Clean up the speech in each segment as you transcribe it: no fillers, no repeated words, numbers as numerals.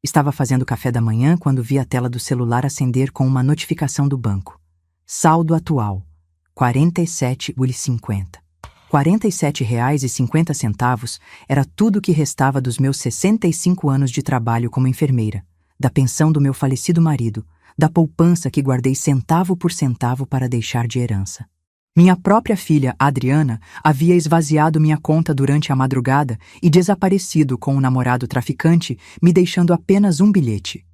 Estava fazendo café da manhã quando vi a tela do celular acender com uma notificação do banco. Saldo atual: R$ 47,50. R$ 47,50 era tudo o que restava dos meus 65 anos de trabalho como enfermeira, da pensão do meu falecido marido, da poupança que guardei centavo por centavo para deixar de herança. Minha própria filha, Adriana, havia esvaziado minha conta durante a madrugada e desaparecido com um namorado traficante, me deixando apenas um bilhete.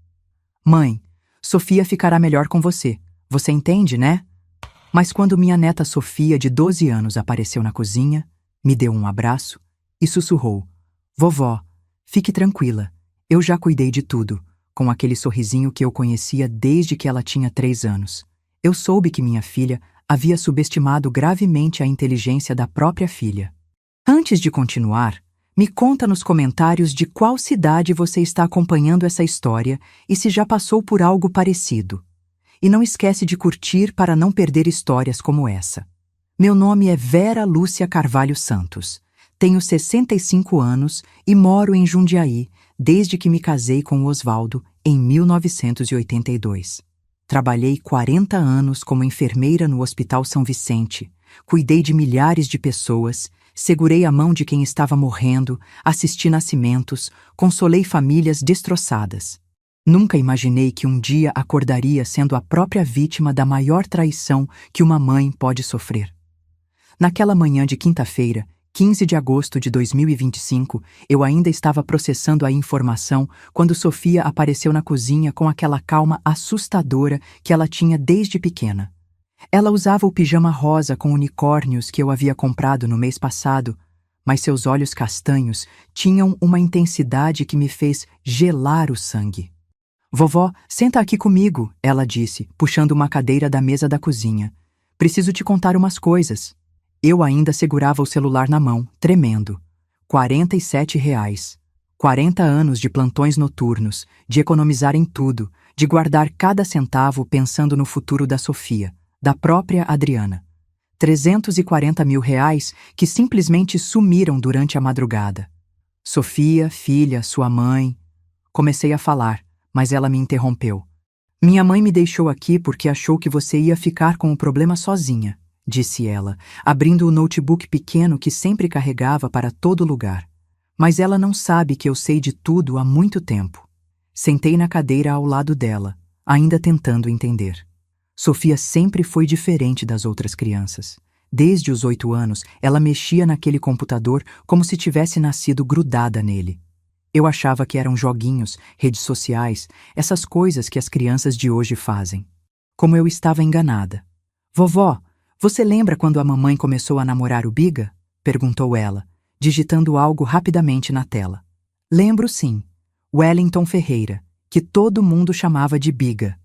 Mãe, Sofia ficará melhor com você. Você entende, né? Mas quando minha neta Sofia, de 12 anos, apareceu na cozinha, me deu um abraço e sussurrou: Vovó, fique tranquila, eu já cuidei de tudo, com aquele sorrisinho que eu conhecia desde que ela tinha 3 anos. Eu soube que minha filha havia subestimado gravemente a inteligência da própria filha. Antes de continuar, me conta nos comentários de qual cidade você está acompanhando essa história e se já passou por algo parecido. E não esquece de curtir para não perder histórias como essa. Meu nome é Vera Lúcia Carvalho Santos. Tenho 65 anos e moro em Jundiaí desde que me casei com o Osvaldo em 1982. Trabalhei 40 anos como enfermeira no Hospital São Vicente, cuidei de milhares de pessoas, segurei a mão de quem estava morrendo, assisti nascimentos, consolei famílias destroçadas. Nunca imaginei que um dia acordaria sendo a própria vítima da maior traição que uma mãe pode sofrer. Naquela manhã de quinta-feira, 15 de agosto de 2025, eu ainda estava processando a informação quando Sofia apareceu na cozinha com aquela calma assustadora que ela tinha desde pequena. Ela usava o pijama rosa com unicórnios que eu havia comprado no mês passado, mas seus olhos castanhos tinham uma intensidade que me fez gelar o sangue. Vovó, senta aqui comigo, ela disse, puxando uma cadeira da mesa da cozinha. Preciso te contar umas coisas. Eu ainda segurava o celular na mão, tremendo. R$ 47,00. 40 anos de plantões noturnos, de economizar em tudo, de guardar cada centavo pensando no futuro da Sofia, da própria Adriana. R$ 340 mil que simplesmente sumiram durante a madrugada. Sofia, filha, sua mãe... Comecei a falar, mas ela me interrompeu. Minha mãe me deixou aqui porque achou que você ia ficar com o problema sozinha, disse ela, abrindo o notebook pequeno que sempre carregava para todo lugar. Mas ela não sabe que eu sei de tudo há muito tempo. Sentei na cadeira ao lado dela, ainda tentando entender. Sofia sempre foi diferente das outras crianças. Desde os 8 anos, ela mexia naquele computador como se tivesse nascido grudada nele. Eu achava que eram joguinhos, redes sociais, essas coisas que as crianças de hoje fazem. Como eu estava enganada. Vovó, você lembra quando a mamãe começou a namorar o Biga? Perguntou ela, digitando algo rapidamente na tela. Lembro sim. Wellington Ferreira, que todo mundo chamava de Biga.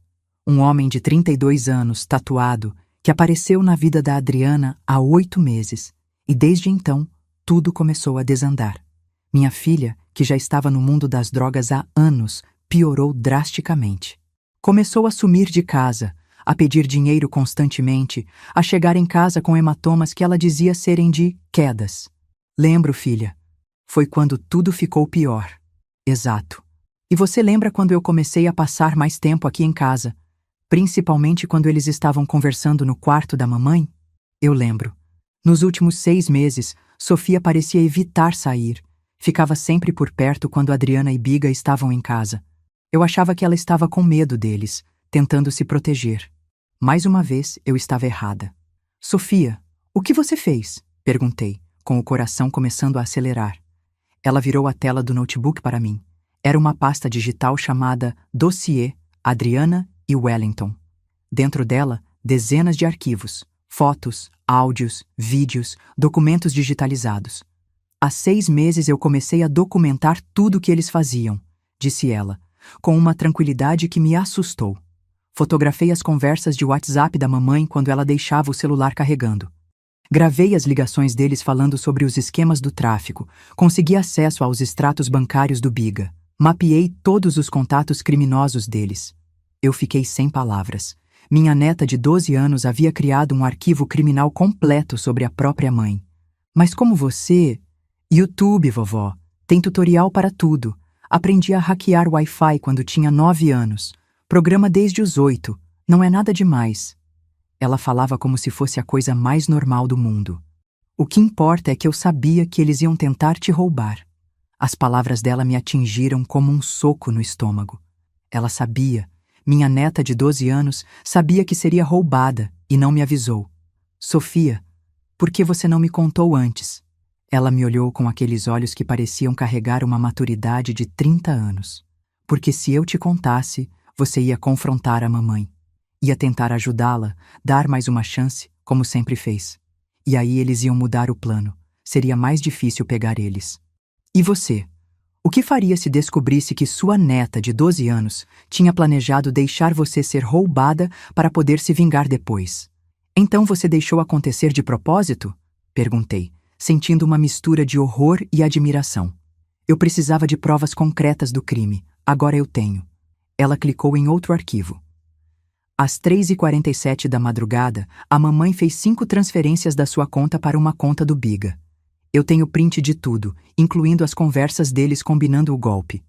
Um homem de 32 anos, tatuado, que apareceu na vida da Adriana há 8 meses. E desde então, tudo começou a desandar. Minha filha, que já estava no mundo das drogas há anos, piorou drasticamente. Começou a sumir de casa, a pedir dinheiro constantemente, a chegar em casa com hematomas que ela dizia serem de quedas. Lembro, filha. Foi quando tudo ficou pior. Exato. E você lembra quando eu comecei a passar mais tempo aqui em casa, principalmente quando eles estavam conversando no quarto da mamãe? Eu lembro. Nos últimos 6 meses, Sofia parecia evitar sair. Ficava sempre por perto quando Adriana e Biga estavam em casa. Eu achava que ela estava com medo deles, tentando se proteger. Mais uma vez, eu estava errada. Sofia, o que você fez? Perguntei, com o coração começando a acelerar. Ela virou a tela do notebook para mim. Era uma pasta digital chamada Dossiê, Adriana e Wellington. Dentro dela, dezenas de arquivos, fotos, áudios, vídeos, documentos digitalizados. Há 6 meses eu comecei a documentar tudo o que eles faziam, disse ela, com uma tranquilidade que me assustou. Fotografei as conversas de WhatsApp da mamãe quando ela deixava o celular carregando. Gravei as ligações deles falando sobre os esquemas do tráfico, consegui acesso aos extratos bancários do Biga, mapeei todos os contatos criminosos deles. Eu fiquei sem palavras. Minha neta de 12 anos havia criado um arquivo criminal completo sobre a própria mãe. Mas como você... YouTube, vovó. Tem tutorial para tudo. Aprendi a hackear Wi-Fi quando tinha 9 anos. Programa desde os 8. Não é nada demais. Ela falava como se fosse a coisa mais normal do mundo. O que importa é que eu sabia que eles iam tentar te roubar. As palavras dela me atingiram como um soco no estômago. Ela sabia. Minha neta de 12 anos sabia que seria roubada e não me avisou. Sofia, por que você não me contou antes? Ela me olhou com aqueles olhos que pareciam carregar uma maturidade de 30 anos. Porque se eu te contasse, você ia confrontar a mamãe. Ia tentar ajudá-la, dar mais uma chance, como sempre fez. E aí eles iam mudar o plano. Seria mais difícil pegar eles. E você? O que faria se descobrisse que sua neta de 12 anos tinha planejado deixar você ser roubada para poder se vingar depois? Então você deixou acontecer de propósito? Perguntei, sentindo uma mistura de horror e admiração. Eu precisava de provas concretas do crime. Agora eu tenho. Ela clicou em outro arquivo. Às 3h47 da madrugada, a mamãe fez 5 transferências da sua conta para uma conta do Biga. Eu tenho print de tudo, incluindo as conversas deles combinando o golpe.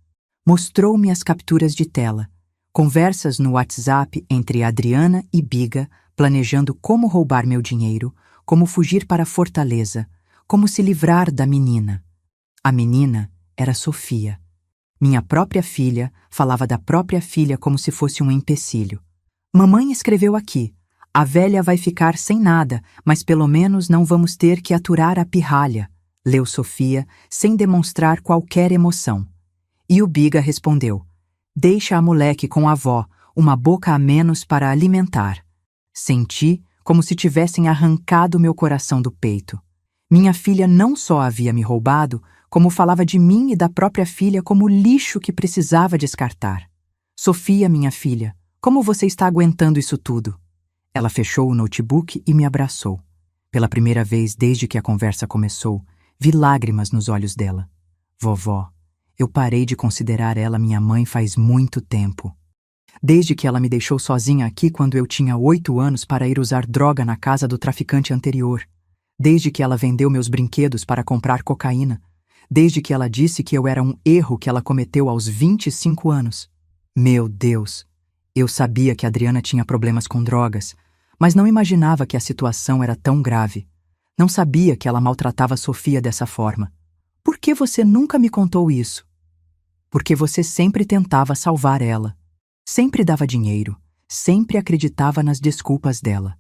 Mostrou-me as capturas de tela. Conversas no WhatsApp entre Adriana e Biga, planejando como roubar meu dinheiro, como fugir para Fortaleza, como se livrar da menina. A menina era Sofia. Minha própria filha falava da própria filha como se fosse um empecilho. Mamãe escreveu aqui: a velha vai ficar sem nada, mas pelo menos não vamos ter que aturar a pirralha, leu Sofia, sem demonstrar qualquer emoção. E o Biga respondeu: deixa a moleque com a avó, uma boca a menos para alimentar. Senti como se tivessem arrancado meu coração do peito. Minha filha não só havia me roubado, como falava de mim e da própria filha como lixo que precisava descartar. Sofia, minha filha, como você está aguentando isso tudo? Ela fechou o notebook e me abraçou. Pela primeira vez desde que a conversa começou, vi lágrimas nos olhos dela. Vovó, eu parei de considerar ela minha mãe faz muito tempo. Desde que ela me deixou sozinha aqui quando eu tinha 8 anos para ir usar droga na casa do traficante anterior. Desde que ela vendeu meus brinquedos para comprar cocaína. Desde que ela disse que eu era um erro que ela cometeu aos 25 anos. Meu Deus! Eu sabia que a Adriana tinha problemas com drogas, mas não imaginava que a situação era tão grave. Não sabia que ela maltratava Sofia dessa forma. Por que você nunca me contou isso? Porque você sempre tentava salvar ela. Sempre dava dinheiro, sempre acreditava nas desculpas dela.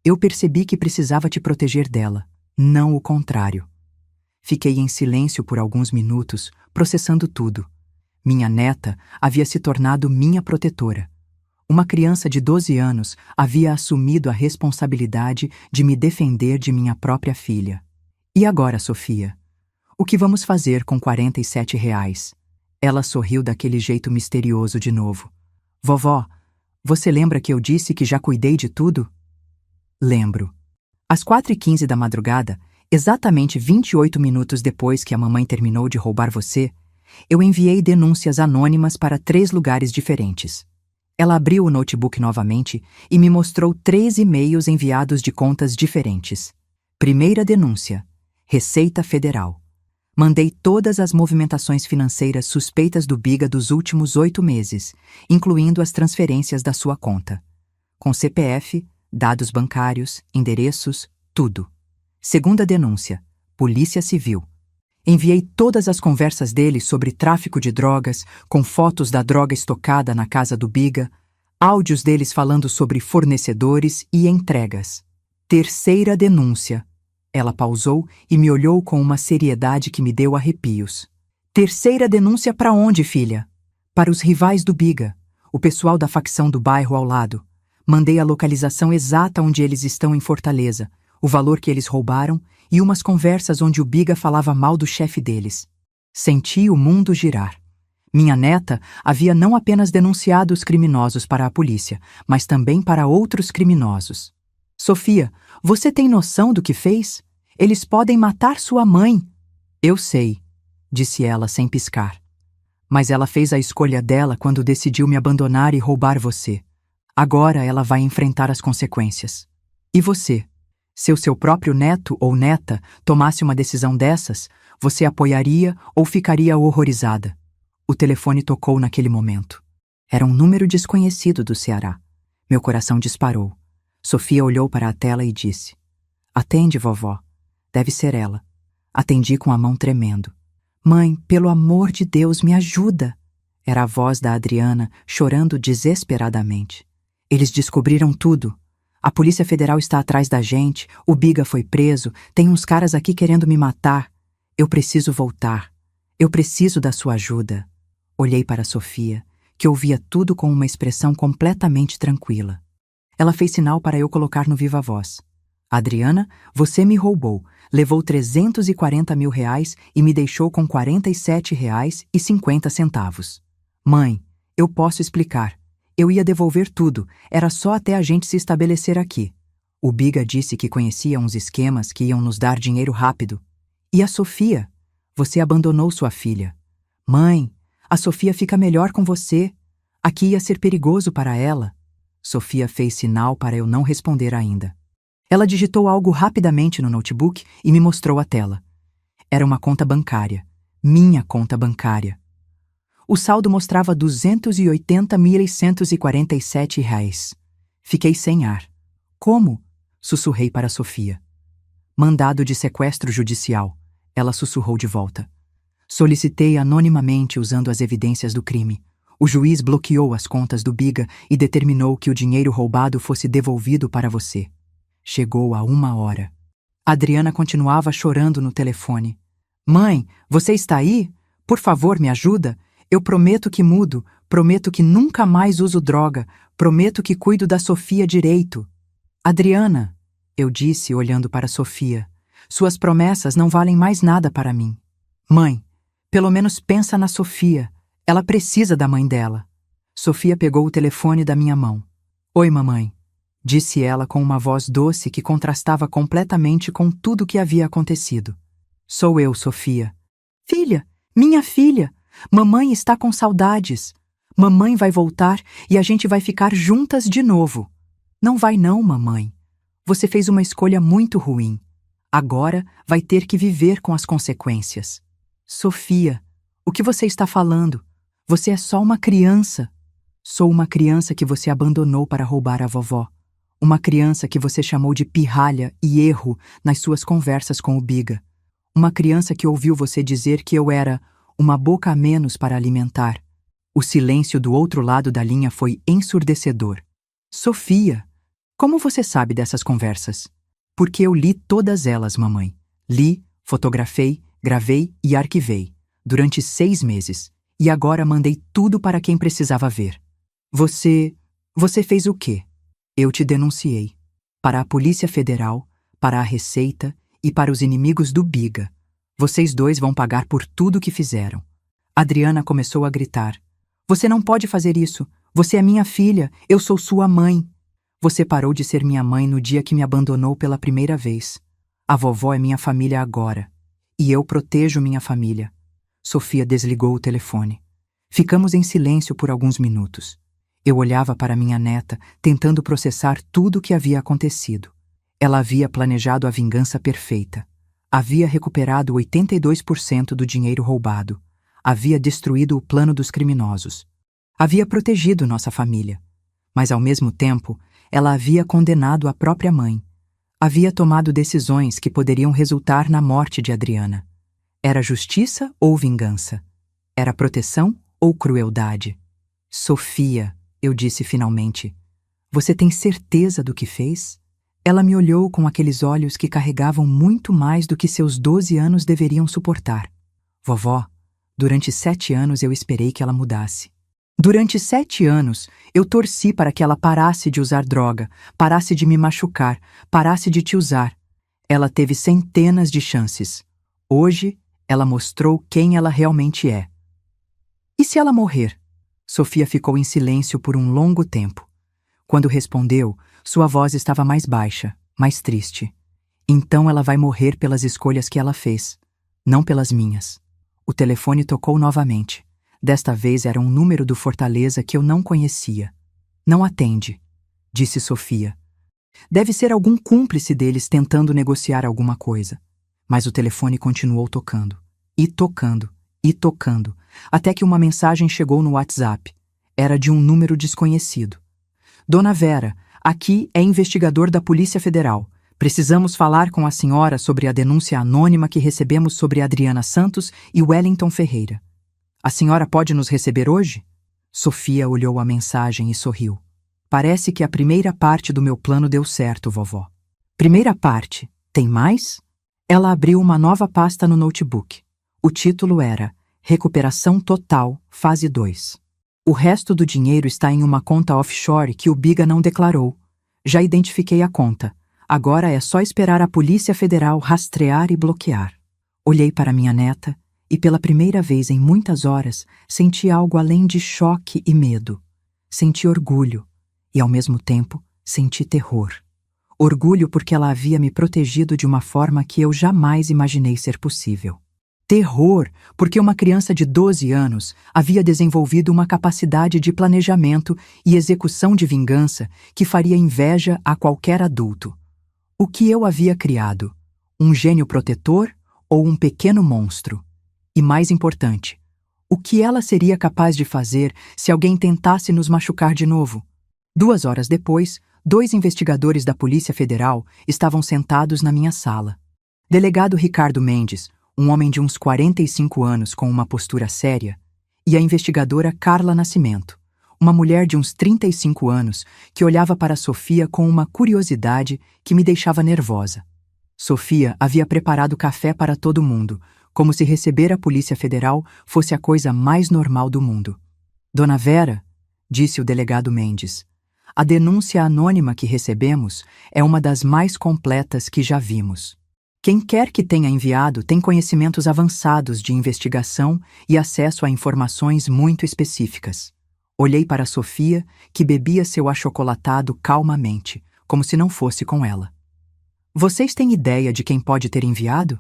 Eu percebi que precisava te proteger dela, não o contrário. Fiquei em silêncio por alguns minutos, processando tudo. Minha neta havia se tornado minha protetora. Uma criança de 12 anos havia assumido a responsabilidade de me defender de minha própria filha. E agora, Sofia? O que vamos fazer com R$ 47? Ela sorriu daquele jeito misterioso de novo. Vovó, você lembra que eu disse que já cuidei de tudo? Lembro. Às 4h15 da madrugada, exatamente 28 minutos depois que a mamãe terminou de roubar você, eu enviei denúncias anônimas para 3 lugares diferentes. Ela abriu o notebook novamente e me mostrou 3 e-mails enviados de contas diferentes. Primeira denúncia: Receita Federal. Mandei todas as movimentações financeiras suspeitas do Biga dos últimos 8 meses, incluindo as transferências da sua conta. Com CPF, dados bancários, endereços, tudo. Segunda denúncia: Polícia Civil. Enviei todas as conversas dele sobre tráfico de drogas, com fotos da droga estocada na casa do Biga, áudios deles falando sobre fornecedores e entregas. Terceira denúncia. Ela pausou e me olhou com uma seriedade que me deu arrepios. Terceira denúncia para onde, filha? Para os rivais do Biga, o pessoal da facção do bairro ao lado. Mandei a localização exata onde eles estão em Fortaleza, o valor que eles roubaram e umas conversas onde o Biga falava mal do chefe deles. Senti o mundo girar. Minha neta havia não apenas denunciado os criminosos para a polícia, mas também para outros criminosos. Sofia, você tem noção do que fez? Eles podem matar sua mãe. Eu sei, disse ela sem piscar. Mas ela fez a escolha dela quando decidiu me abandonar e roubar você. Agora ela vai enfrentar as consequências. E você? Se o seu próprio neto ou neta tomasse uma decisão dessas, você apoiaria ou ficaria horrorizada? O telefone tocou naquele momento. Era um número desconhecido do Ceará. Meu coração disparou. Sofia olhou para a tela e disse: "Atende, vovó. Deve ser ela." Atendi com a mão tremendo. "Mãe, pelo amor de Deus, me ajuda!" Era a voz da Adriana, chorando desesperadamente. "Eles descobriram tudo. A Polícia Federal está atrás da gente, o Biga foi preso, tem uns caras aqui querendo me matar. Eu preciso voltar. Eu preciso da sua ajuda." Olhei para Sofia, que ouvia tudo com uma expressão completamente tranquila. Ela fez sinal para eu colocar no viva voz. "Adriana, você me roubou, levou 340 mil reais e me deixou com R$ 47,50. Mãe, eu posso explicar. Eu ia devolver tudo, era só até a gente se estabelecer aqui. O Biga disse que conhecia uns esquemas que iam nos dar dinheiro rápido. E a Sofia? Você abandonou sua filha. Mãe, a Sofia fica melhor com você. Aqui ia ser perigoso para ela." Sofia fez sinal para eu não responder ainda. Ela digitou algo rapidamente no notebook e me mostrou a tela. Era uma conta bancária. Minha conta bancária. O saldo mostrava R$ 280.147. Fiquei sem ar. "Como?" sussurrei para Sofia. "Mandado de sequestro judicial." Ela sussurrou de volta. "Solicitei anonimamente usando as evidências do crime. O juiz bloqueou as contas do Biga e determinou que o dinheiro roubado fosse devolvido para você. Chegou a 1 hora." Adriana continuava chorando no telefone. "Mãe, você está aí? Por favor, me ajuda. Eu prometo que mudo, prometo que nunca mais uso droga, prometo que cuido da Sofia direito." "Adriana," eu disse olhando para Sofia, "suas promessas não valem mais nada para mim." "Mãe, pelo menos pensa na Sofia. Ela precisa da mãe dela." Sofia pegou o telefone da minha mão. "Oi, mamãe," disse ela com uma voz doce que contrastava completamente com tudo o que havia acontecido. "Sou eu, Sofia." "Filha, minha filha, mamãe está com saudades. Mamãe vai voltar e a gente vai ficar juntas de novo." "Não vai não, mamãe. Você fez uma escolha muito ruim. Agora vai ter que viver com as consequências." "Sofia, o que você está falando? Você é só uma criança." "Sou uma criança que você abandonou para roubar a vovó. Uma criança que você chamou de pirralha e erro nas suas conversas com o Biga. Uma criança que ouviu você dizer que eu era uma boca a menos para alimentar." O silêncio do outro lado da linha foi ensurdecedor. "Sofia, como você sabe dessas conversas?" "Porque eu li todas elas, mamãe. Li, fotografei, gravei e arquivei. Durante 6 meses. E agora mandei tudo para quem precisava ver." Você fez o quê?" "Eu te denunciei. Para a Polícia Federal, para a Receita e para os inimigos do Biga. Vocês dois vão pagar por tudo que fizeram." Adriana começou a gritar. "Você não pode fazer isso. Você é minha filha. Eu sou sua mãe. Você parou de ser minha mãe no dia que me abandonou pela primeira vez. A vovó é minha família agora. E eu protejo minha família." Sofia desligou o telefone. Ficamos em silêncio por alguns minutos. Eu olhava para minha neta, tentando processar tudo o que havia acontecido. Ela havia planejado a vingança perfeita. Havia recuperado 82% do dinheiro roubado. Havia destruído o plano dos criminosos. Havia protegido nossa família. Mas, ao mesmo tempo, ela havia condenado a própria mãe. Havia tomado decisões que poderiam resultar na morte de Adriana. Era justiça ou vingança? Era proteção ou crueldade? "Sofia," eu disse finalmente, "você tem certeza do que fez?" Ela me olhou com aqueles olhos que carregavam muito mais do que seus 12 anos deveriam suportar. "Vovó, durante 7 anos eu esperei que ela mudasse. Durante 7 anos eu torci para que ela parasse de usar droga, parasse de me machucar, parasse de te usar. Ela teve centenas de chances. Hoje, ela mostrou quem ela realmente é." "E se ela morrer?" Sofia ficou em silêncio por um longo tempo. Quando respondeu, sua voz estava mais baixa, mais triste. "Então ela vai morrer pelas escolhas que ela fez, não pelas minhas." O telefone tocou novamente. Desta vez era um número do Fortaleza que eu não conhecia. "Não atende", disse Sofia. "Deve ser algum cúmplice deles tentando negociar alguma coisa." Mas o telefone continuou tocando, e tocando, e tocando, até que uma mensagem chegou no WhatsApp. Era de um número desconhecido. Dona Vera, aqui é investigador da Polícia Federal. Precisamos falar com a senhora sobre a denúncia anônima que recebemos sobre Adriana Santos e Wellington Ferreira. A senhora pode nos receber hoje? Sofia olhou a mensagem e sorriu. Parece que a primeira parte do meu plano deu certo, vovó. Primeira parte? Tem mais? Ela abriu uma nova pasta no notebook. O título era Recuperação Total, Fase 2. O resto do dinheiro está em uma conta offshore que o Biga não declarou. Já identifiquei a conta. Agora é só esperar a Polícia Federal rastrear e bloquear. Olhei para minha neta e, pela primeira vez em muitas horas, senti algo além de choque e medo. Senti orgulho e, ao mesmo tempo, senti terror. Orgulho porque ela havia me protegido de uma forma que eu jamais imaginei ser possível. Terror porque uma criança de 12 anos havia desenvolvido uma capacidade de planejamento e execução de vingança que faria inveja a qualquer adulto. O que eu havia criado? Um gênio protetor ou um pequeno monstro? E mais importante, o que ela seria capaz de fazer se alguém tentasse nos machucar de novo? 2 horas depois, 2 investigadores da Polícia Federal estavam sentados na minha sala. Delegado Ricardo Mendes, um homem de uns 45 anos com uma postura séria, e a investigadora Carla Nascimento, uma mulher de uns 35 anos que olhava para Sofia com uma curiosidade que me deixava nervosa. Sofia havia preparado café para todo mundo, como se receber a Polícia Federal fosse a coisa mais normal do mundo. Dona Vera, disse o delegado Mendes, a denúncia anônima que recebemos é uma das mais completas que já vimos. Quem quer que tenha enviado tem conhecimentos avançados de investigação e acesso a informações muito específicas. Olhei para Sofia, que bebia seu achocolatado calmamente, como se não fosse com ela. Vocês têm ideia de quem pode ter enviado?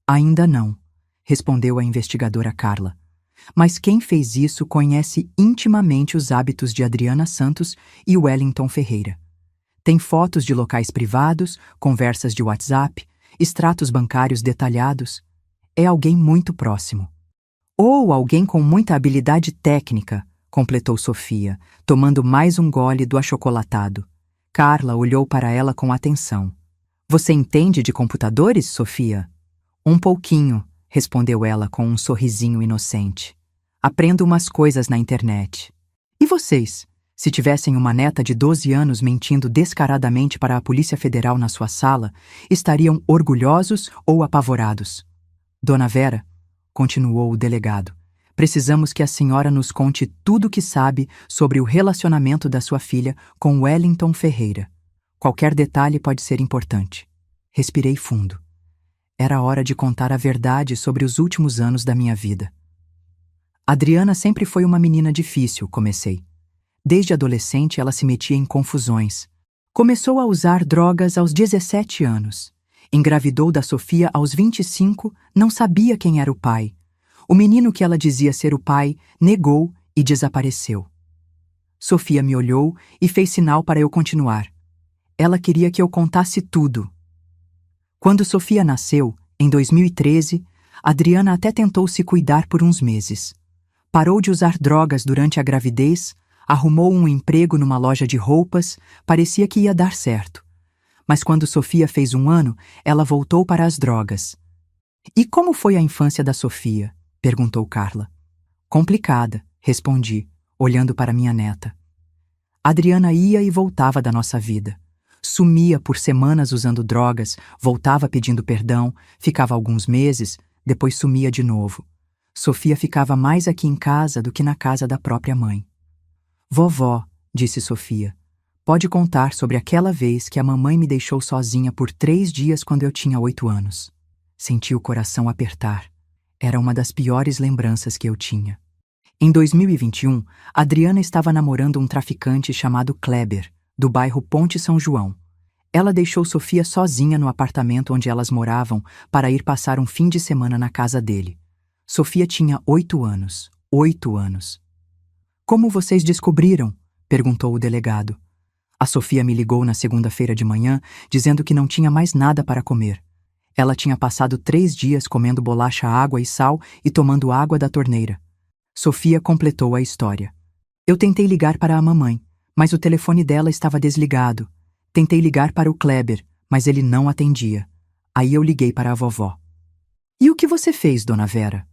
Ainda não, respondeu a investigadora Carla. Mas quem fez isso conhece intimamente os hábitos de Adriana Santos e Wellington Ferreira. Tem fotos de locais privados, conversas de WhatsApp, extratos bancários detalhados. É alguém muito próximo. Ou alguém com muita habilidade técnica, completou Sofia, tomando mais um gole do achocolatado. Carla olhou para ela com atenção. Você entende de computadores, Sofia? Um pouquinho, respondeu ela com um sorrisinho inocente. Aprendo umas coisas na internet. E vocês? Se tivessem uma neta de 12 anos mentindo descaradamente para a Polícia Federal na sua sala, estariam orgulhosos ou apavorados? Dona Vera, continuou o delegado, precisamos que a senhora nos conte tudo o que sabe sobre o relacionamento da sua filha com Wellington Ferreira. Qualquer detalhe pode ser importante. Respirei fundo. Era hora de contar a verdade sobre os últimos anos da minha vida. Adriana sempre foi uma menina difícil, comecei. Desde adolescente, ela se metia em confusões. Começou a usar drogas aos 17 anos. Engravidou da Sofia aos 25, não sabia quem era o pai. O menino que ela dizia ser o pai negou e desapareceu. Sofia me olhou e fez sinal para eu continuar. Ela queria que eu contasse tudo. Quando Sofia nasceu, em 2013, Adriana até tentou se cuidar por uns meses. Parou de usar drogas durante a gravidez, arrumou um emprego numa loja de roupas, parecia que ia dar certo. Mas quando Sofia fez 1 ano, ela voltou para as drogas. E como foi a infância da Sofia? Perguntou Carla. Complicada, respondi, olhando para minha neta. Adriana ia e voltava da nossa vida. Sumia por semanas usando drogas, voltava pedindo perdão, ficava alguns meses, depois sumia de novo. Sofia ficava mais aqui em casa do que na casa da própria mãe. Vovó, disse Sofia, pode contar sobre aquela vez que a mamãe me deixou sozinha por 3 dias quando eu tinha 8 anos. Senti o coração apertar. Era uma das piores lembranças que eu tinha. Em 2021, Adriana estava namorando um traficante chamado Kleber, do bairro Ponte São João. Ela deixou Sofia sozinha no apartamento onde elas moravam para ir passar um fim de semana na casa dele. Sofia tinha 8 anos. 8 anos. Como vocês descobriram? Perguntou o delegado. A Sofia me ligou na segunda-feira de manhã, dizendo que não tinha mais nada para comer. Ela tinha passado 3 dias comendo bolacha, água e sal e tomando água da torneira. Sofia completou a história. Eu tentei ligar para a mamãe, mas o telefone dela estava desligado. Tentei ligar para o Kleber, mas ele não atendia. Aí eu liguei para a vovó. E o que você fez, dona Vera?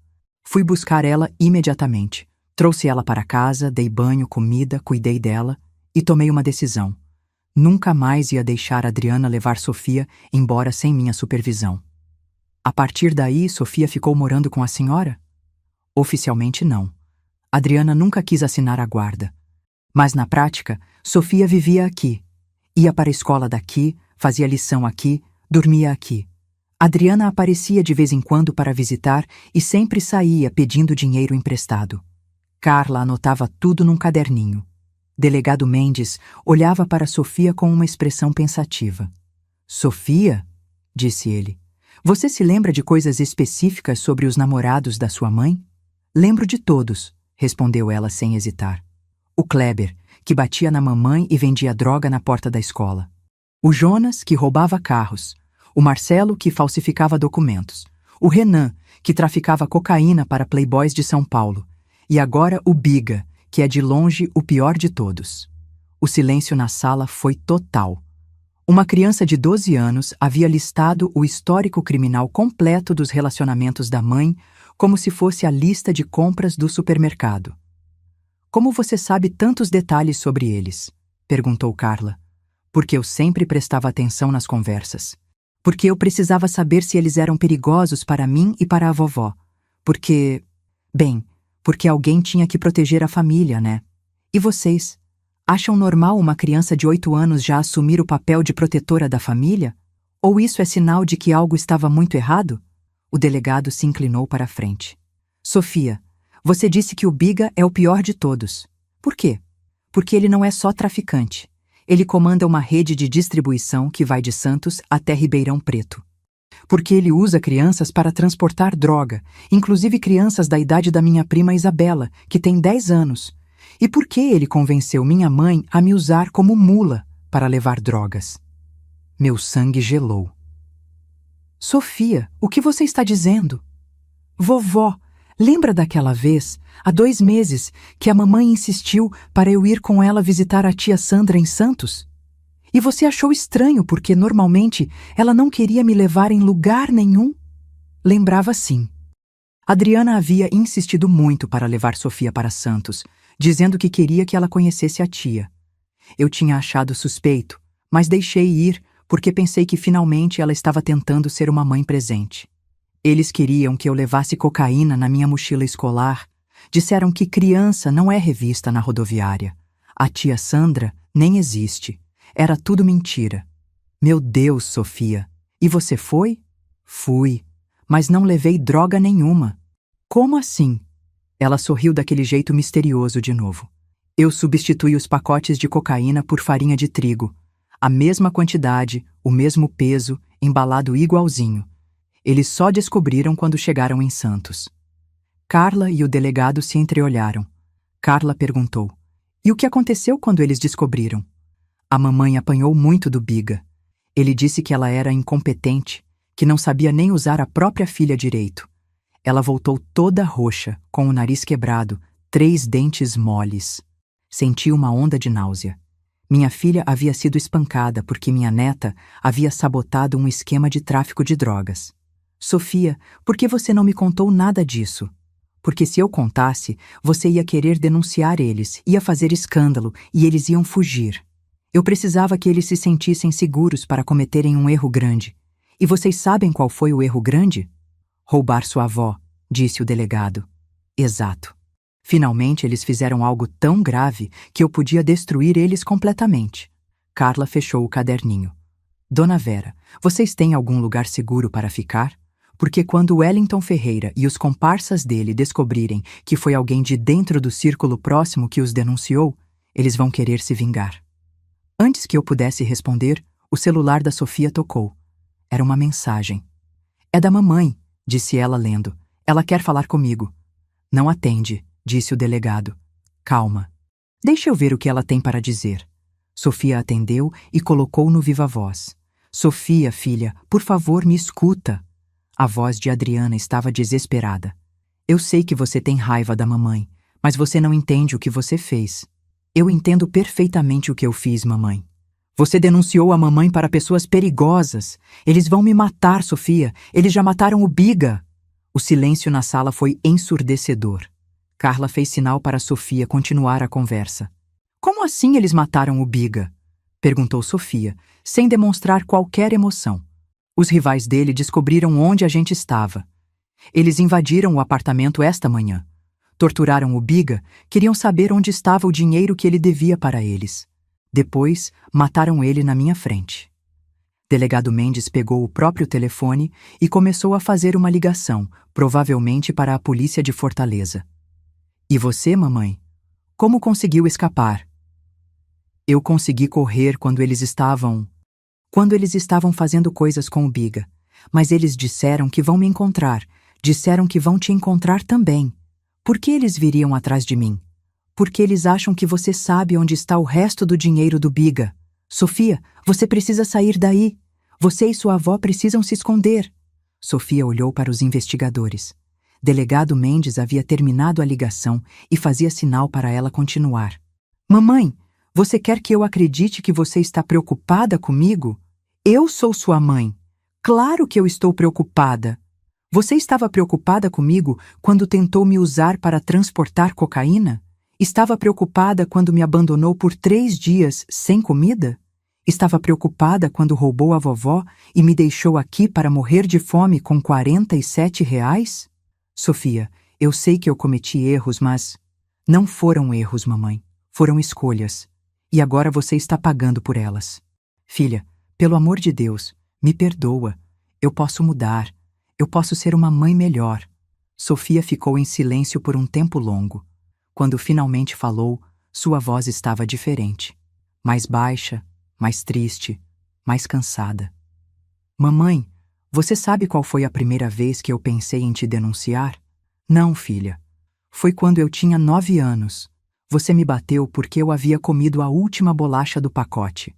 Fui buscar ela imediatamente. Trouxe ela para casa, dei banho, comida, cuidei dela e tomei uma decisão. Nunca mais ia deixar Adriana levar Sofia embora sem minha supervisão. A partir daí, Sofia ficou morando com a senhora? Oficialmente não. Adriana nunca quis assinar a guarda. Mas na prática, Sofia vivia aqui. Ia para a escola daqui, fazia lição aqui, dormia aqui. Adriana aparecia de vez em quando para visitar e sempre saía pedindo dinheiro emprestado. Carla anotava tudo num caderninho. Delegado Mendes olhava para Sofia com uma expressão pensativa. Sofia, disse ele, você se lembra de coisas específicas sobre os namorados da sua mãe? Lembro de todos, respondeu ela sem hesitar. O Kleber, que batia na mamãe e vendia droga na porta da escola. O Jonas, que roubava carros. O Marcelo, que falsificava documentos. O Renan, que traficava cocaína para playboys de São Paulo. E agora o Biga, que é de longe o pior de todos. O silêncio na sala foi total. Uma criança de 12 anos havia listado o histórico criminal completo dos relacionamentos da mãe como se fosse a lista de compras do supermercado. Como você sabe tantos detalhes sobre eles? Perguntou Carla. Porque eu sempre prestava atenção nas conversas. Porque eu precisava saber se eles eram perigosos para mim e para a vovó. Porque alguém tinha que proteger a família, né? E vocês? Acham normal uma criança de 8 anos já assumir o papel de protetora da família? Ou isso é sinal de que algo estava muito errado? O delegado se inclinou para a frente. Sofia, você disse que o Biga é o pior de todos. Por quê? Porque ele não é só traficante. Ele comanda uma rede de distribuição que vai de Santos até Ribeirão Preto. Porque ele usa crianças para transportar droga, inclusive crianças da idade da minha prima Isabela, que tem 10 anos. E por que ele convenceu minha mãe a me usar como mula para levar drogas? Meu sangue gelou. Sofia, o que você está dizendo? Vovó, lembra daquela vez, há 2 meses, que a mamãe insistiu para eu ir com ela visitar a tia Sandra em Santos? E você achou estranho porque, normalmente, ela não queria me levar em lugar nenhum? Lembrava sim. Adriana havia insistido muito para levar Sofia para Santos, dizendo que queria que ela conhecesse a tia. Eu tinha achado suspeito, mas deixei ir porque pensei que finalmente ela estava tentando ser uma mãe presente. Eles queriam que eu levasse cocaína na minha mochila escolar. Disseram que criança não é revista na rodoviária. A tia Sandra nem existe. Era tudo mentira. Meu Deus, Sofia. E você foi? Fui. Mas não levei droga nenhuma. Como assim? Ela sorriu daquele jeito misterioso de novo. Eu substituí os pacotes de cocaína por farinha de trigo. A mesma quantidade, o mesmo peso, embalado igualzinho. Eles só descobriram quando chegaram em Santos. Carla e o delegado se entreolharam. Carla perguntou: e o que aconteceu quando eles descobriram? A mamãe apanhou muito do Biga. Ele disse que ela era incompetente, que não sabia nem usar a própria filha direito. Ela voltou toda roxa, com o nariz quebrado, 3 dentes moles. Senti uma onda de náusea. Minha filha havia sido espancada porque minha neta havia sabotado um esquema de tráfico de drogas. Sofia, por que você não me contou nada disso? Porque se eu contasse, você ia querer denunciar eles, ia fazer escândalo e eles iam fugir. Eu precisava que eles se sentissem seguros para cometerem um erro grande. E vocês sabem qual foi o erro grande? Roubar sua avó, disse o delegado. Exato. Finalmente eles fizeram algo tão grave que eu podia destruir eles completamente. Carla fechou o caderninho. Dona Vera, vocês têm algum lugar seguro para ficar? Porque quando Wellington Ferreira e os comparsas dele descobrirem que foi alguém de dentro do círculo próximo que os denunciou, eles vão querer se vingar. Antes que eu pudesse responder, o celular da Sofia tocou. Era uma mensagem. É da mamãe, disse ela lendo. Ela quer falar comigo. Não atende, disse o delegado. Calma. Deixa eu ver o que ela tem para dizer. Sofia atendeu e colocou no viva-voz. Sofia, filha, por favor, me escuta. A voz de Adriana estava desesperada. Eu sei que você tem raiva da mamãe, mas você não entende o que você fez. Eu entendo perfeitamente o que eu fiz, mamãe. Você denunciou a mamãe para pessoas perigosas. Eles vão me matar, Sofia. Eles já mataram o Biga. O silêncio na sala foi ensurdecedor. Carla fez sinal para Sofia continuar a conversa. Como assim eles mataram o Biga? Perguntou Sofia, sem demonstrar qualquer emoção. Os rivais dele descobriram onde a gente estava. Eles invadiram o apartamento esta manhã. Torturaram o Biga, queriam saber onde estava o dinheiro que ele devia para eles. Depois, mataram ele na minha frente. Delegado Mendes pegou o próprio telefone e começou a fazer uma ligação, provavelmente para a polícia de Fortaleza. E você, mamãe? Como conseguiu escapar? Eu consegui correr quando eles estavam fazendo coisas com o Biga. Mas eles disseram que vão me encontrar. Disseram que vão te encontrar também. Por que eles viriam atrás de mim? Porque eles acham que você sabe onde está o resto do dinheiro do Biga. Sofia, você precisa sair daí. Você e sua avó precisam se esconder. Sofia olhou para os investigadores. Delegado Mendes havia terminado a ligação e fazia sinal para ela continuar. Mamãe, você quer que eu acredite que você está preocupada comigo? Eu sou sua mãe. Claro que eu estou preocupada. Você estava preocupada comigo quando tentou me usar para transportar cocaína? Estava preocupada quando me abandonou por 3 dias sem comida? Estava preocupada quando roubou a vovó e me deixou aqui para morrer de fome com R$ 47? Sofia, eu sei que eu cometi erros, mas... Não foram erros, mamãe. Foram escolhas. E agora você está pagando por elas. Filha, pelo amor de Deus, me perdoa. Eu posso mudar. Eu posso ser uma mãe melhor. Sofia ficou em silêncio por um tempo longo. Quando finalmente falou, sua voz estava diferente. Mais baixa, mais triste, mais cansada. Mamãe, você sabe qual foi a primeira vez que eu pensei em te denunciar? Não, filha. Foi quando eu tinha 9 anos. Você me bateu porque eu havia comido a última bolacha do pacote.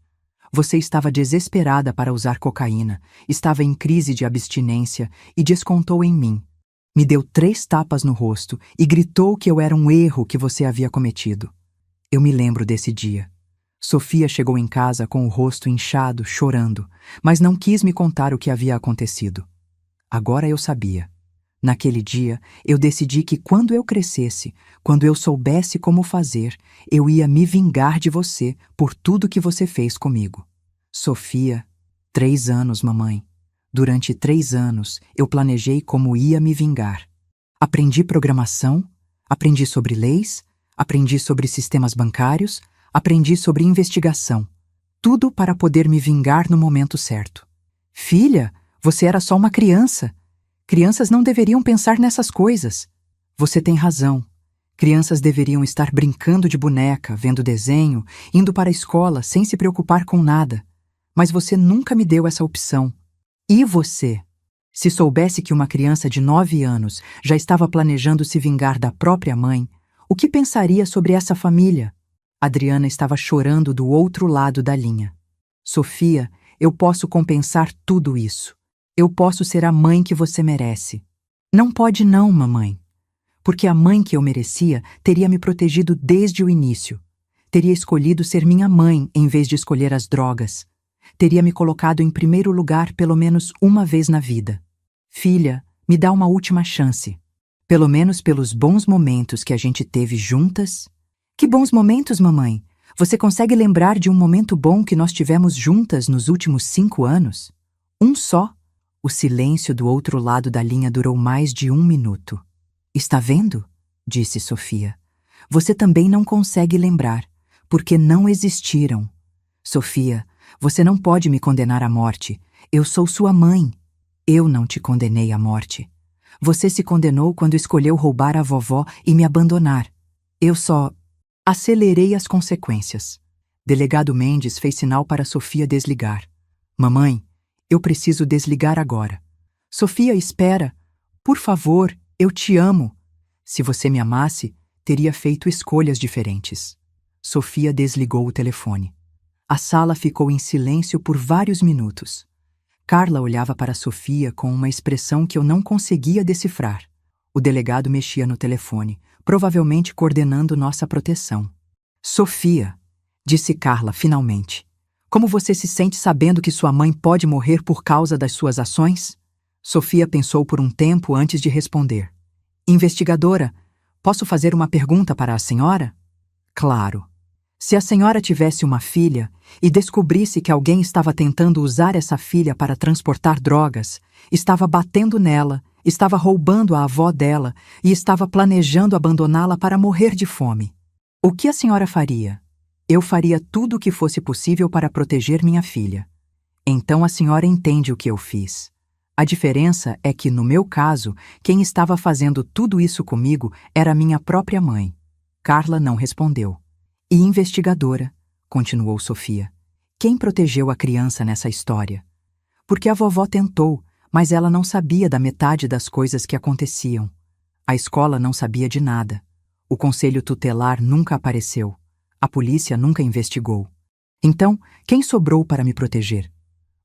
Você estava desesperada para usar cocaína, estava em crise de abstinência e descontou em mim. Me deu 3 tapas no rosto e gritou que eu era um erro que você havia cometido. Eu me lembro desse dia. Sofia chegou em casa com o rosto inchado, chorando, mas não quis me contar o que havia acontecido. Agora eu sabia. Naquele dia, eu decidi que quando eu crescesse, quando eu soubesse como fazer, eu ia me vingar de você por tudo que você fez comigo. Sofia, 3 anos, mamãe. Durante 3 anos, eu planejei como ia me vingar. Aprendi programação, aprendi sobre leis, aprendi sobre sistemas bancários, aprendi sobre investigação. Tudo para poder me vingar no momento certo. Filha, você era só uma criança. Crianças não deveriam pensar nessas coisas. Você tem razão. Crianças deveriam estar brincando de boneca, vendo desenho, indo para a escola sem se preocupar com nada. Mas você nunca me deu essa opção. E você? Se soubesse que uma criança de 9 anos já estava planejando se vingar da própria mãe, o que pensaria sobre essa família? Adriana estava chorando do outro lado da linha. Sofia, eu posso compensar tudo isso. Eu posso ser a mãe que você merece. Não pode não, mamãe. Porque a mãe que eu merecia teria me protegido desde o início. Teria escolhido ser minha mãe em vez de escolher as drogas. Teria me colocado em primeiro lugar pelo menos uma vez na vida. Filha, me dá uma última chance. Pelo menos pelos bons momentos que a gente teve juntas. Que bons momentos, mamãe? Você consegue lembrar de um momento bom que nós tivemos juntas nos últimos 5 anos? Um só? O silêncio do outro lado da linha durou mais de 1 minuto. Está vendo? Disse Sofia. Você também não consegue lembrar, porque não existiram. Sofia, você não pode me condenar à morte. Eu sou sua mãe. Eu não te condenei à morte. Você se condenou quando escolheu roubar a vovó e me abandonar. Eu só acelerei as consequências. Delegado Mendes fez sinal para Sofia desligar. Mamãe, eu preciso desligar agora. Sofia, espera. Por favor, eu te amo. Se você me amasse, teria feito escolhas diferentes. Sofia desligou o telefone. A sala ficou em silêncio por vários minutos. Carla olhava para Sofia com uma expressão que eu não conseguia decifrar. O delegado mexia no telefone, provavelmente coordenando nossa proteção. Sofia, disse Carla finalmente. Como você se sente sabendo que sua mãe pode morrer por causa das suas ações? Sofia pensou por um tempo antes de responder. Investigadora, posso fazer uma pergunta para a senhora? Claro. Se a senhora tivesse uma filha e descobrisse que alguém estava tentando usar essa filha para transportar drogas, estava batendo nela, estava roubando a avó dela e estava planejando abandoná-la para morrer de fome, o que a senhora faria? Eu faria tudo o que fosse possível para proteger minha filha. Então a senhora entende o que eu fiz. A diferença é que, no meu caso, quem estava fazendo tudo isso comigo era minha própria mãe. Carla não respondeu. E investigadora, continuou Sofia, quem protegeu a criança nessa história? Porque a vovó tentou, mas ela não sabia da metade das coisas que aconteciam. A escola não sabia de nada. O conselho tutelar nunca apareceu. A polícia nunca investigou. Então, quem sobrou para me proteger?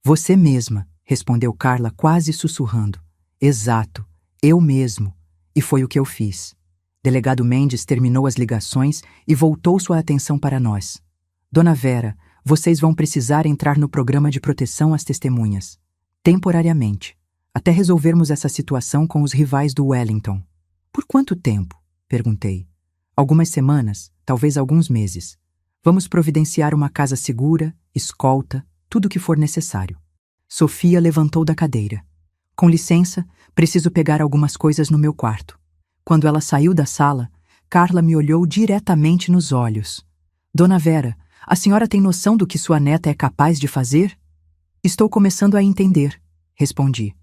Você mesma, respondeu Carla quase sussurrando. Exato, eu mesmo. E foi o que eu fiz. Delegado Mendes terminou as ligações e voltou sua atenção para nós. Dona Vera, vocês vão precisar entrar no programa de proteção às testemunhas. Temporariamente. Até resolvermos essa situação com os rivais do Wellington. Por quanto tempo? Perguntei. Algumas semanas, talvez alguns meses. Vamos providenciar uma casa segura, escolta, tudo o que for necessário. Sofia levantou da cadeira. Com licença, preciso pegar algumas coisas no meu quarto. Quando ela saiu da sala, Carla me olhou diretamente nos olhos. Dona Vera, a senhora tem noção do que sua neta é capaz de fazer? Estou começando a entender, respondi.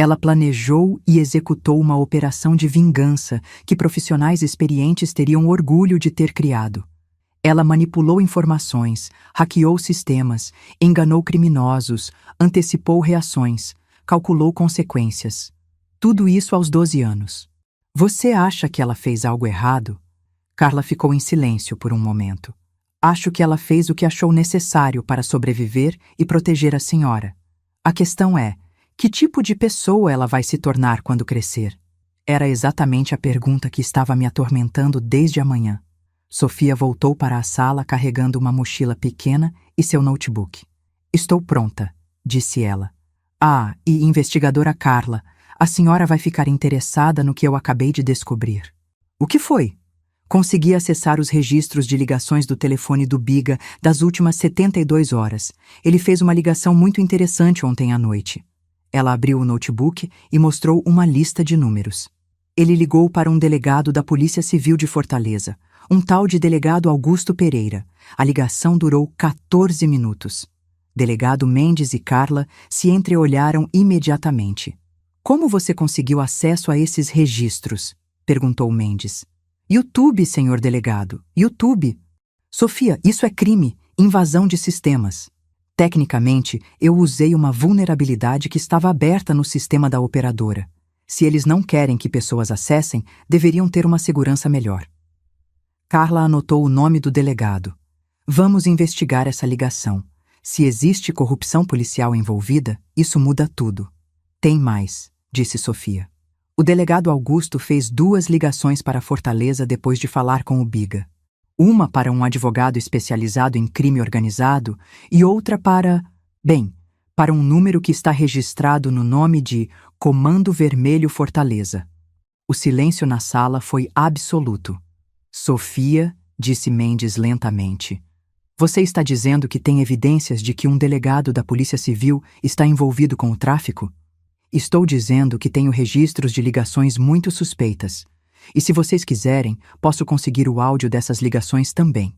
Ela planejou e executou uma operação de vingança que profissionais experientes teriam orgulho de ter criado. Ela manipulou informações, hackeou sistemas, enganou criminosos, antecipou reações, calculou consequências. Tudo isso aos 12 anos. Você acha que ela fez algo errado? Carla ficou em silêncio por um momento. Acho que ela fez o que achou necessário para sobreviver e proteger a senhora. A questão é, que tipo de pessoa ela vai se tornar quando crescer? Era exatamente a pergunta que estava me atormentando desde a manhã. Sofia voltou para a sala carregando uma mochila pequena e seu notebook. Estou pronta, disse ela. Ah, e investigadora Carla, a senhora vai ficar interessada no que eu acabei de descobrir. O que foi? Consegui acessar os registros de ligações do telefone do Biga das últimas 72 horas. Ele fez uma ligação muito interessante ontem à noite. Ela abriu o notebook e mostrou uma lista de números. Ele ligou para um delegado da Polícia Civil de Fortaleza, um tal de delegado Augusto Pereira. A ligação durou 14 minutos. Delegado Mendes e Carla se entreolharam imediatamente. Como você conseguiu acesso a esses registros? Perguntou Mendes. YouTube, senhor delegado, YouTube. Sofia, isso é crime, invasão de sistemas. Tecnicamente, eu usei uma vulnerabilidade que estava aberta no sistema da operadora. Se eles não querem que pessoas acessem, deveriam ter uma segurança melhor. Carla anotou o nome do delegado. Vamos investigar essa ligação. Se existe corrupção policial envolvida, isso muda tudo. Tem mais, disse Sofia. O delegado Augusto fez 2 ligações para Fortaleza depois de falar com o Biga. Uma para um advogado especializado em crime organizado e outra para um número que está registrado no nome de Comando Vermelho Fortaleza. O silêncio na sala foi absoluto. Sofia, disse Mendes lentamente, você está dizendo que tem evidências de que um delegado da Polícia Civil está envolvido com o tráfico? Estou dizendo que tenho registros de ligações muito suspeitas. E se vocês quiserem, posso conseguir o áudio dessas ligações também.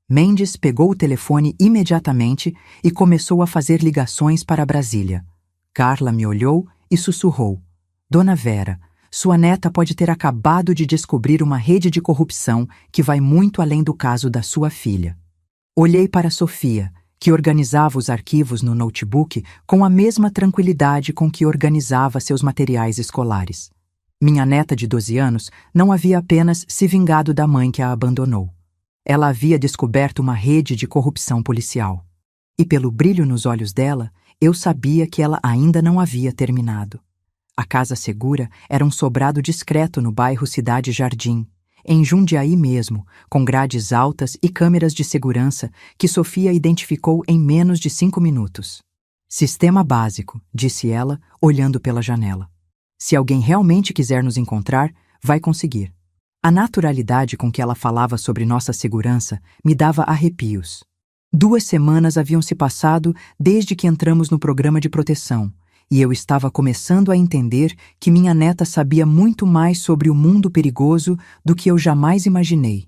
Mendes pegou o telefone imediatamente e começou a fazer ligações para Brasília. Carla me olhou e sussurrou. Dona Vera, sua neta pode ter acabado de descobrir uma rede de corrupção que vai muito além do caso da sua filha. Olhei para Sofia, que organizava os arquivos no notebook com a mesma tranquilidade com que organizava seus materiais escolares. Minha neta de 12 anos não havia apenas se vingado da mãe que a abandonou. Ela havia descoberto uma rede de corrupção policial. E pelo brilho nos olhos dela, eu sabia que ela ainda não havia terminado. A casa segura era um sobrado discreto no bairro Cidade Jardim, em Jundiaí mesmo, com grades altas e câmeras de segurança que Sofia identificou em menos de 5 minutos. Sistema básico, disse ela, olhando pela janela. Se alguém realmente quiser nos encontrar, vai conseguir. A naturalidade com que ela falava sobre nossa segurança me dava arrepios. 2 semanas haviam se passado desde que entramos no programa de proteção, e eu estava começando a entender que minha neta sabia muito mais sobre o mundo perigoso do que eu jamais imaginei.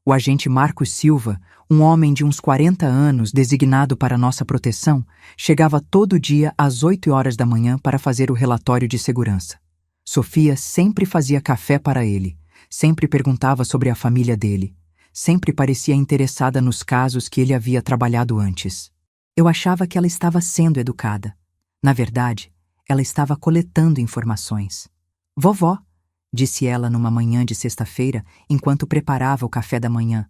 O agente Marcos Silva, um homem de uns 40 anos designado para nossa proteção, chegava todo dia às 8 horas da manhã para fazer o relatório de segurança. Sofia sempre fazia café para ele, sempre perguntava sobre a família dele, sempre parecia interessada nos casos que ele havia trabalhado antes. Eu achava que ela estava sendo educada. Na verdade, ela estava coletando informações. Vovó, disse ela numa manhã de sexta-feira, enquanto preparava o café da manhã.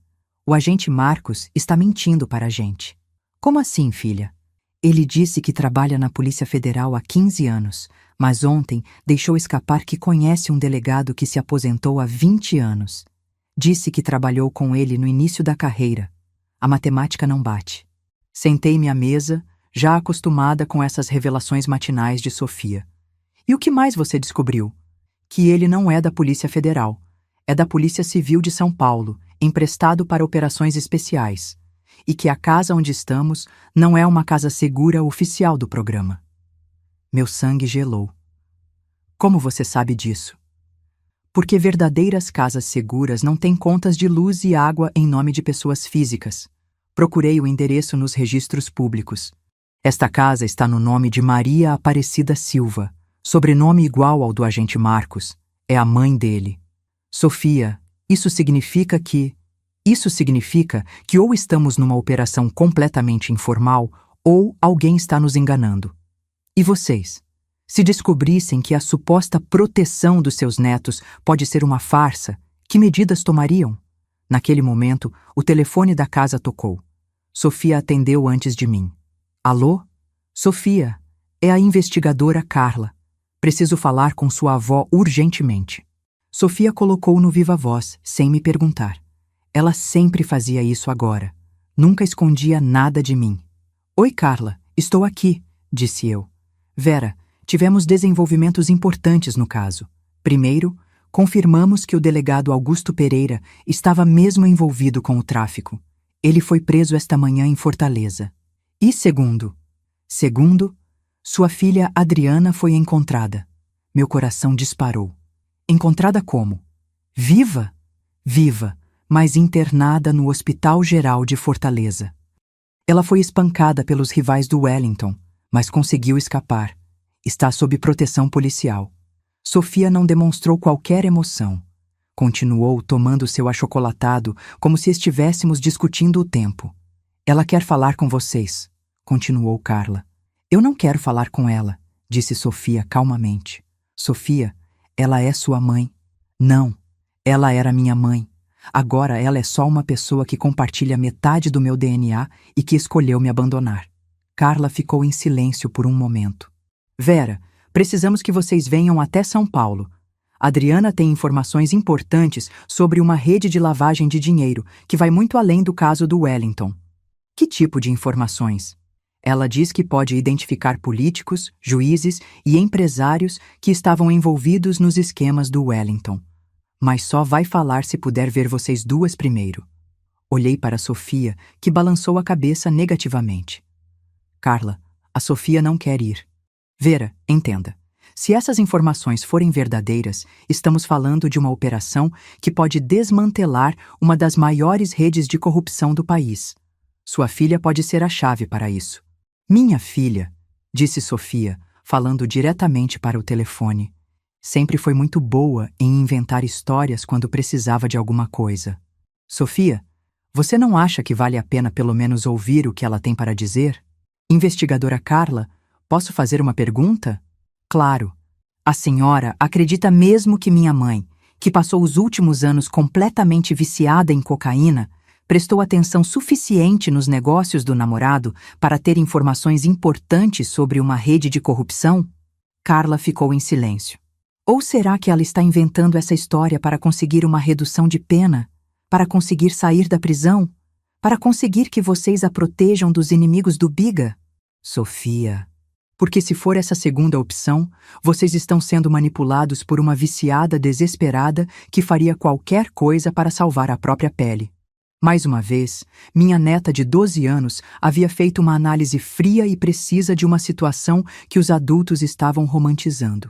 O agente Marcos está mentindo para a gente. Como assim, filha? Ele disse que trabalha na Polícia Federal há 15 anos, mas ontem deixou escapar que conhece um delegado que se aposentou há 20 anos. Disse que trabalhou com ele no início da carreira. A matemática não bate. Sentei-me à mesa, já acostumada com essas revelações matinais de Sofia. E o que mais você descobriu? Que ele não é da Polícia Federal. É da Polícia Civil de São Paulo, emprestado para operações especiais. E que a casa onde estamos não é uma casa segura oficial do programa. Meu sangue gelou. Como você sabe disso? Porque verdadeiras casas seguras não têm contas de luz e água em nome de pessoas físicas. Procurei o endereço nos registros públicos. Esta casa está no nome de Maria Aparecida Silva, sobrenome igual ao do agente Marcos. É a mãe dele. Sofia, isso significa que ou estamos numa operação completamente informal ou alguém está nos enganando. E vocês? Se descobrissem que a suposta proteção dos seus netos pode ser uma farsa, que medidas tomariam? Naquele momento, o telefone da casa tocou. Sofia atendeu antes de mim. Alô? Sofia, é a investigadora Carla. Preciso falar com sua avó urgentemente. Sofia colocou no viva voz, sem me perguntar. Ela sempre fazia isso agora. Nunca escondia nada de mim. Oi, Carla, estou aqui, disse eu. Vera, tivemos desenvolvimentos importantes no caso. Primeiro, confirmamos que o delegado Augusto Pereira estava mesmo envolvido com o tráfico. Ele foi preso esta manhã em Fortaleza. E segundo, sua filha Adriana foi encontrada. Meu coração disparou. Encontrada como? Viva? Viva, mas internada no Hospital Geral de Fortaleza. Ela foi espancada pelos rivais do Wellington, mas conseguiu escapar. Está sob proteção policial. Sofia não demonstrou qualquer emoção. Continuou tomando seu achocolatado como se estivéssemos discutindo o tempo. Ela quer falar com vocês, continuou Carla. Eu não quero falar com ela, disse Sofia calmamente. Sofia, ela é sua mãe. Não, ela era minha mãe. Agora ela é só uma pessoa que compartilha metade do meu DNA e que escolheu me abandonar. Carla ficou em silêncio por um momento. Vera, precisamos que vocês venham até São Paulo. Adriana tem informações importantes sobre uma rede de lavagem de dinheiro que vai muito além do caso do Wellington. Que tipo de informações? Ela diz que pode identificar políticos, juízes e empresários que estavam envolvidos nos esquemas do Wellington. Mas só vai falar se puder ver vocês duas primeiro. Olhei para Sofia, que balançou a cabeça negativamente. Carla, a Sofia não quer ir. Vera, entenda. Se essas informações forem verdadeiras, estamos falando de uma operação que pode desmantelar uma das maiores redes de corrupção do país. Sua filha pode ser a chave para isso. Minha filha, disse Sofia, falando diretamente para o telefone, sempre foi muito boa em inventar histórias quando precisava de alguma coisa. Sofia, você não acha que vale a pena pelo menos ouvir o que ela tem para dizer? Investigadora Carla, posso fazer uma pergunta? Claro. A senhora acredita mesmo que minha mãe, que passou os últimos anos completamente viciada em cocaína, prestou atenção suficiente nos negócios do namorado para ter informações importantes sobre uma rede de corrupção? Carla ficou em silêncio. Ou será que ela está inventando essa história para conseguir uma redução de pena? Para conseguir sair da prisão? Para conseguir que vocês a protejam dos inimigos do Biga? Sofia. Porque se for essa segunda opção, vocês estão sendo manipulados por uma viciada desesperada que faria qualquer coisa para salvar a própria pele. Mais uma vez, minha neta de 12 anos havia feito uma análise fria e precisa de uma situação que os adultos estavam romantizando.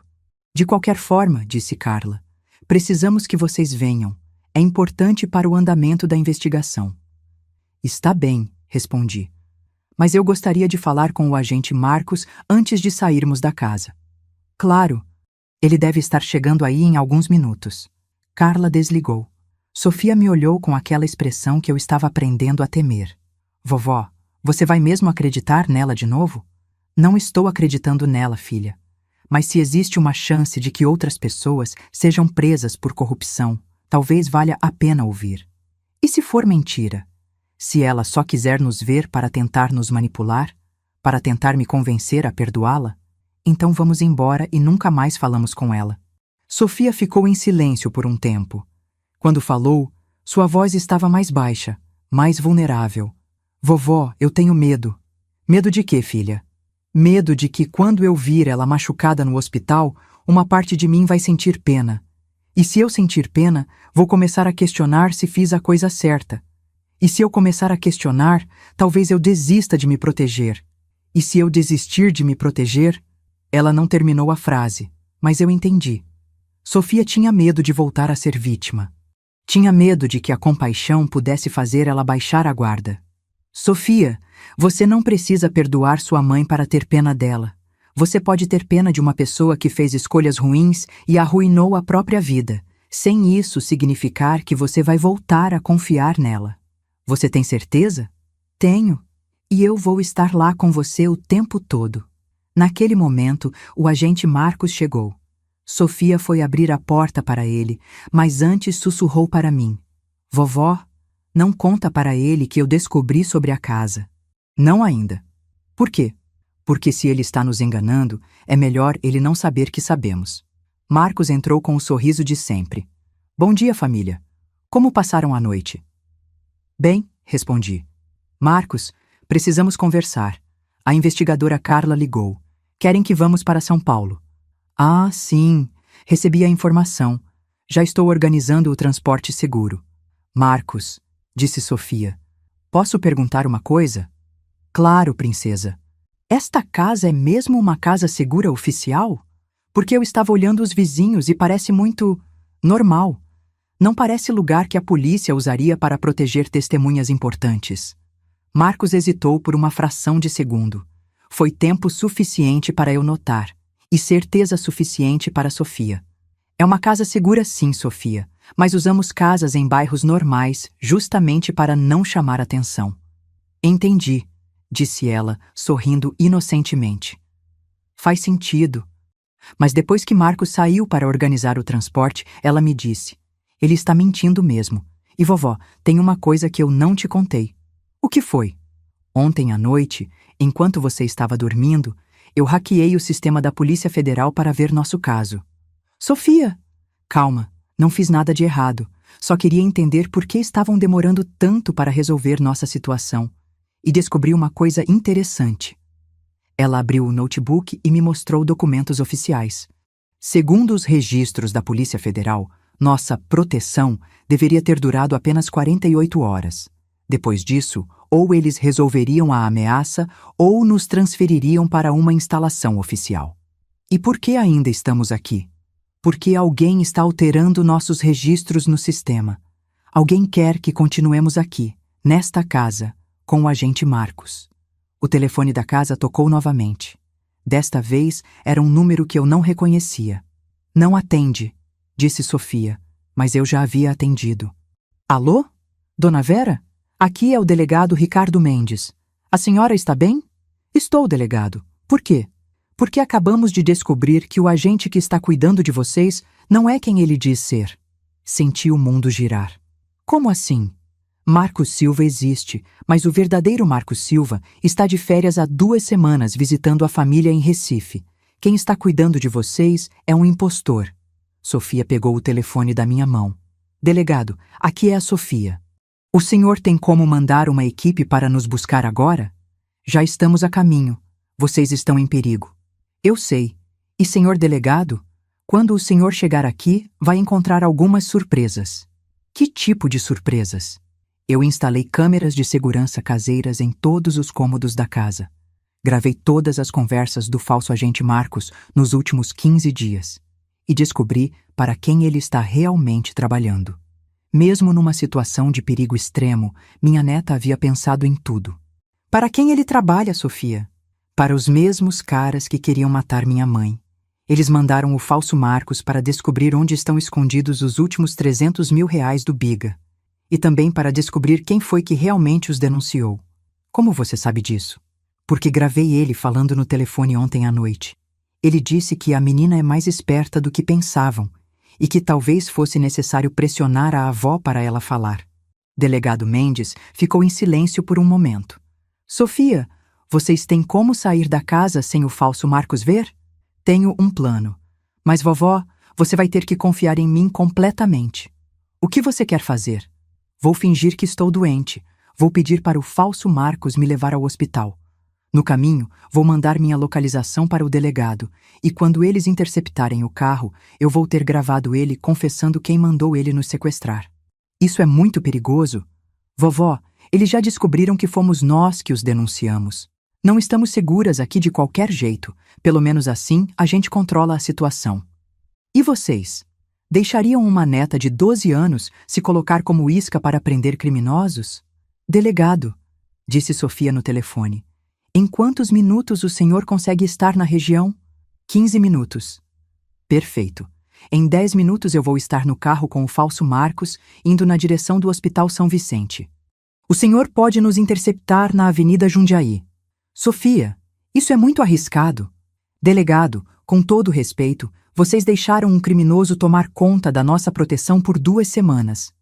De qualquer forma, disse Carla, precisamos que vocês venham. É importante para o andamento da investigação. Está bem, respondi. Mas eu gostaria de falar com o agente Marcos antes de sairmos da casa. Claro, ele deve estar chegando aí em alguns minutos. Carla desligou. Sofia me olhou com aquela expressão que eu estava aprendendo a temer. Vovó, você vai mesmo acreditar nela de novo? Não estou acreditando nela, filha. Mas se existe uma chance de que outras pessoas sejam presas por corrupção, talvez valha a pena ouvir. E se for mentira? Se ela só quiser nos ver para tentar nos manipular, para tentar me convencer a perdoá-la, então vamos embora e nunca mais falamos com ela. Sofia ficou em silêncio por um tempo. Quando falou, sua voz estava mais baixa, mais vulnerável. Vovó, eu tenho medo. Medo de quê, filha? Medo de que, quando eu vir ela machucada no hospital, uma parte de mim vai sentir pena. E se eu sentir pena, vou começar a questionar se fiz a coisa certa. E se eu começar a questionar, talvez eu desista de me proteger. E se eu desistir de me proteger... Ela não terminou a frase, mas eu entendi. Sofia tinha medo de voltar a ser vítima. Tinha medo de que a compaixão pudesse fazer ela baixar a guarda. Sofia, você não precisa perdoar sua mãe para ter pena dela. Você pode ter pena de uma pessoa que fez escolhas ruins e arruinou a própria vida, sem isso significar que você vai voltar a confiar nela. Você tem certeza? Tenho. E eu vou estar lá com você o tempo todo. Naquele momento, o agente Marcos chegou. Sofia foi abrir a porta para ele, mas antes sussurrou para mim. Vovó, não conta para ele que eu descobri sobre a casa. Não ainda. Por quê? Porque se ele está nos enganando, é melhor ele não saber que sabemos. Marcos entrou com o sorriso de sempre. Bom dia, família. Como passaram a noite? Bem, respondi. Marcos, precisamos conversar. A investigadora Carla ligou. Querem que vamos para São Paulo. Ah, sim. Recebi a informação. Já estou organizando o transporte seguro. Marcos, disse Sofia. Posso perguntar uma coisa? Claro, princesa. Esta casa é mesmo uma casa segura oficial? Porque eu estava olhando os vizinhos e parece muito... normal. Não parece lugar que a polícia usaria para proteger testemunhas importantes. Marcos hesitou por uma fração de segundo. Foi tempo suficiente para eu notar, e certeza suficiente para Sofia. É uma casa segura sim, Sofia, mas usamos casas em bairros normais justamente para não chamar atenção. Entendi, disse ela, sorrindo inocentemente. Faz sentido. Mas depois que Marcos saiu para organizar o transporte, ela me disse, ele está mentindo mesmo. E vovó, tem uma coisa que eu não te contei. O que foi? Ontem à noite, enquanto você estava dormindo, eu hackeei o sistema da Polícia Federal para ver nosso caso. Sofia! Calma, não fiz nada de errado. Só queria entender por que estavam demorando tanto para resolver nossa situação. E descobri uma coisa interessante. Ela abriu o notebook e me mostrou documentos oficiais. Segundo os registros da Polícia Federal, nossa proteção deveria ter durado apenas 48 horas. Depois disso, ou eles resolveriam a ameaça ou nos transfeririam para uma instalação oficial. E por que ainda estamos aqui? Porque alguém está alterando nossos registros no sistema. Alguém quer que continuemos aqui, nesta casa, com o agente Marcos. O telefone da casa tocou novamente. Desta vez, era um número que eu não reconhecia. Não atende, disse Sofia, mas eu já havia atendido. Alô? Dona Vera? Aqui é o delegado Ricardo Mendes. A senhora está bem? Estou, delegado. Por quê? Porque acabamos de descobrir que o agente que está cuidando de vocês não é quem ele diz ser. Senti o mundo girar. Como assim? Marcos Silva existe, mas o verdadeiro Marcos Silva está de férias há 2 semanas visitando a família em Recife. Quem está cuidando de vocês é um impostor. Sofia pegou o telefone da minha mão. Delegado, aqui é a Sofia. O senhor tem como mandar uma equipe para nos buscar agora? Já estamos a caminho. Vocês estão em perigo. Eu sei. E senhor delegado, quando o senhor chegar aqui, vai encontrar algumas surpresas. Que tipo de surpresas? Eu instalei câmeras de segurança caseiras em todos os cômodos da casa. Gravei todas as conversas do falso agente Marcos nos últimos 15 dias. E descobri para quem ele está realmente trabalhando. Mesmo numa situação de perigo extremo, minha neta havia pensado em tudo. Para quem ele trabalha, Sofia? Para os mesmos caras que queriam matar minha mãe. Eles mandaram o falso Marcos para descobrir onde estão escondidos os últimos 300 mil reais do Biga. E também para descobrir quem foi que realmente os denunciou. Como você sabe disso? Porque gravei ele falando no telefone ontem à noite. Ele disse que a menina é mais esperta do que pensavam e que talvez fosse necessário pressionar a avó para ela falar. Delegado Mendes ficou em silêncio por um momento. Sofia, vocês têm como sair da casa sem o falso Marcos ver? Tenho um plano. Mas vovó, você vai ter que confiar em mim completamente. O que você quer fazer? Vou fingir que estou doente. Vou pedir para o falso Marcos me levar ao hospital. No caminho, vou mandar minha localização para o delegado, e quando eles interceptarem o carro, eu vou ter gravado ele confessando quem mandou ele nos sequestrar. Isso é muito perigoso. Vovó, eles já descobriram que fomos nós que os denunciamos. Não estamos seguras aqui de qualquer jeito. Pelo menos assim, a gente controla a situação. E vocês? Deixariam uma neta de 12 anos se colocar como isca para prender criminosos? Delegado, disse Sofia no telefone. Em quantos minutos o senhor consegue estar na região? 15 minutos. Perfeito. Em 10 minutos eu vou estar no carro com o falso Marcos, indo na direção do Hospital São Vicente. O senhor pode nos interceptar na Avenida Jundiaí. Sofia, isso é muito arriscado. Delegado, com todo respeito, vocês deixaram um criminoso tomar conta da nossa proteção por 2 semanas.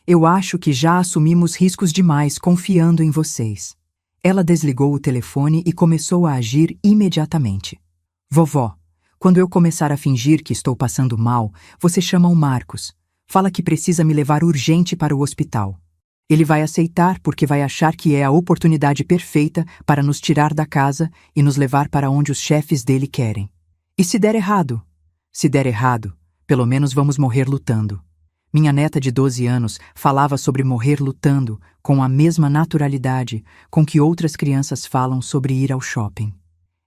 Eu acho que já assumimos riscos demais confiando em vocês. Ela desligou o telefone e começou a agir imediatamente. Vovó, quando eu começar a fingir que estou passando mal, você chama o Marcos. Fala que precisa me levar urgente para o hospital. Ele vai aceitar porque vai achar que é a oportunidade perfeita para nos tirar da casa e nos levar para onde os chefes dele querem. E se der errado? Se der errado, pelo menos vamos morrer lutando. Minha neta de 12 anos falava sobre morrer lutando com a mesma naturalidade com que outras crianças falam sobre ir ao shopping.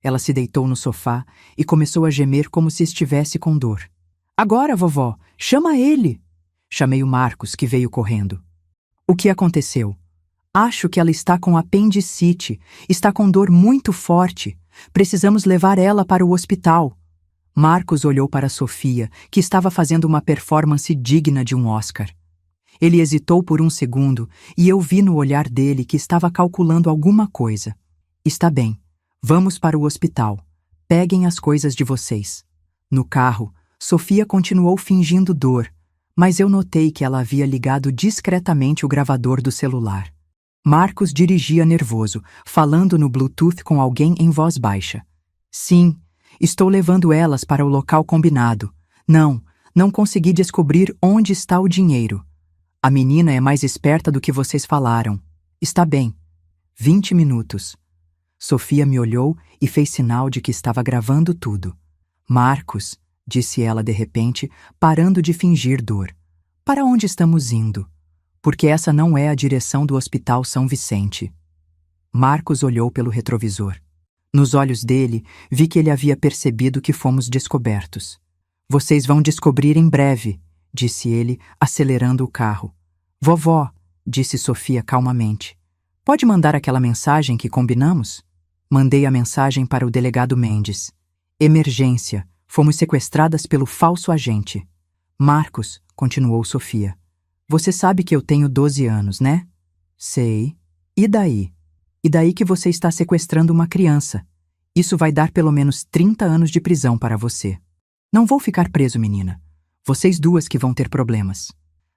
Ela se deitou no sofá e começou a gemer como se estivesse com dor. Agora, vovó, chama ele! Chamei o Marcos, que veio correndo. O que aconteceu? Acho que ela está com apendicite, está com dor muito forte. Precisamos levar ela para o hospital. Marcos olhou para Sofia, que estava fazendo uma performance digna de um Oscar. Ele hesitou por um segundo e eu vi no olhar dele que estava calculando alguma coisa. Está bem, vamos para o hospital. Peguem as coisas de vocês. No carro, Sofia continuou fingindo dor, mas eu notei que ela havia ligado discretamente o gravador do celular. Marcos dirigia nervoso, falando no Bluetooth com alguém em voz baixa. Sim, estou levando elas para o local combinado. Não consegui descobrir onde está o dinheiro. A menina é mais esperta do que vocês falaram. Está bem. 20 minutos. Sofia me olhou e fez sinal de que estava gravando tudo. Marcos, disse ela de repente, parando de fingir dor. Para onde estamos indo? Porque essa não é a direção do Hospital São Vicente. Marcos olhou pelo retrovisor. Nos olhos dele, vi que ele havia percebido que fomos descobertos. Vocês vão descobrir em breve, disse ele, acelerando o carro. Vovó, disse Sofia calmamente. Pode mandar aquela mensagem que combinamos? Mandei a mensagem para o delegado Mendes. Emergência. Fomos sequestradas pelo falso agente. Marcos, continuou Sofia. Você sabe que eu tenho 12 anos, né? Sei. E daí? E daí que você está sequestrando uma criança. Isso vai dar pelo menos 30 anos de prisão para você. Não vou ficar preso, menina. Vocês duas que vão ter problemas.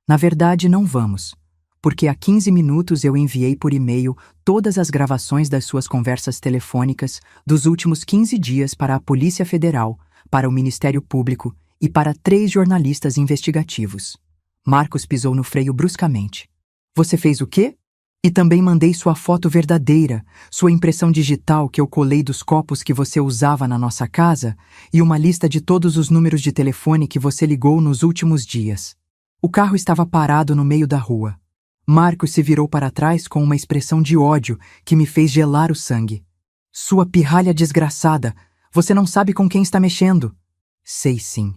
Na verdade, não vamos. Porque há 15 minutos eu enviei por e-mail todas as gravações das suas conversas telefônicas dos últimos 15 dias para a Polícia Federal, para o Ministério Público e para 3 jornalistas investigativos. Marcos pisou no freio bruscamente. Você fez o quê? E também mandei sua foto verdadeira, sua impressão digital que eu colei dos copos que você usava na nossa casa e uma lista de todos os números de telefone que você ligou nos últimos dias. O carro estava parado no meio da rua. Marcos se virou para trás com uma expressão de ódio que me fez gelar o sangue. Sua pirralha desgraçada! Você não sabe com quem está mexendo. Sei sim.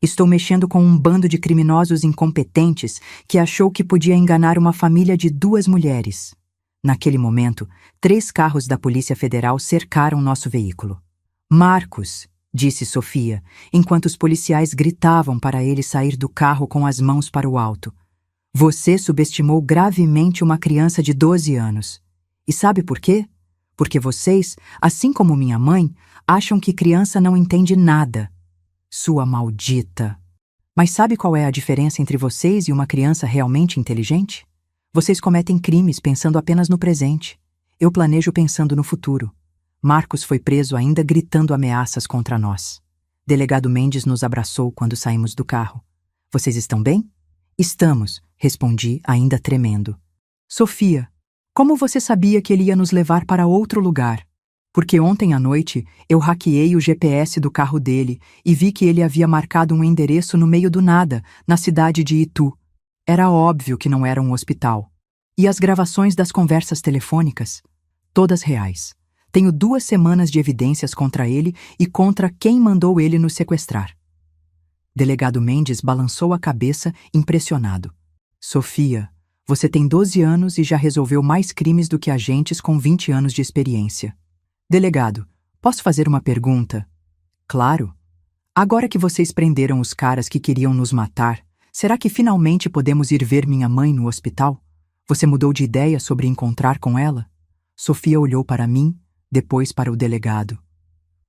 Estou mexendo com um bando de criminosos incompetentes que achou que podia enganar uma família de 2 mulheres. Naquele momento, 3 carros da Polícia Federal cercaram nosso veículo. Marcos, disse Sofia, enquanto os policiais gritavam para ele sair do carro com as mãos para o alto. Você subestimou gravemente uma criança de 12 anos. E sabe por quê? Porque vocês, assim como minha mãe, acham que criança não entende nada. Sua maldita! Mas sabe qual é a diferença entre vocês e uma criança realmente inteligente? Vocês cometem crimes pensando apenas no presente. Eu planejo pensando no futuro. Marcos foi preso ainda gritando ameaças contra nós. Delegado Mendes nos abraçou quando saímos do carro. Vocês estão bem? Estamos, respondi, ainda tremendo. Sofia, como você sabia que ele ia nos levar para outro lugar? Porque ontem à noite eu hackeei o GPS do carro dele e vi que ele havia marcado um endereço no meio do nada, na cidade de Itu. Era óbvio que não era um hospital. E as gravações das conversas telefônicas? Todas reais. Tenho 2 semanas de evidências contra ele e contra quem mandou ele nos sequestrar. Delegado Mendes balançou a cabeça, impressionado. Sofia, você tem 12 anos e já resolveu mais crimes do que agentes com 20 anos de experiência. Delegado, posso fazer uma pergunta? Claro. Agora que vocês prenderam os caras que queriam nos matar, será que finalmente podemos ir ver minha mãe no hospital? Você mudou de ideia sobre encontrar com ela? Sofia olhou para mim, depois para o delegado.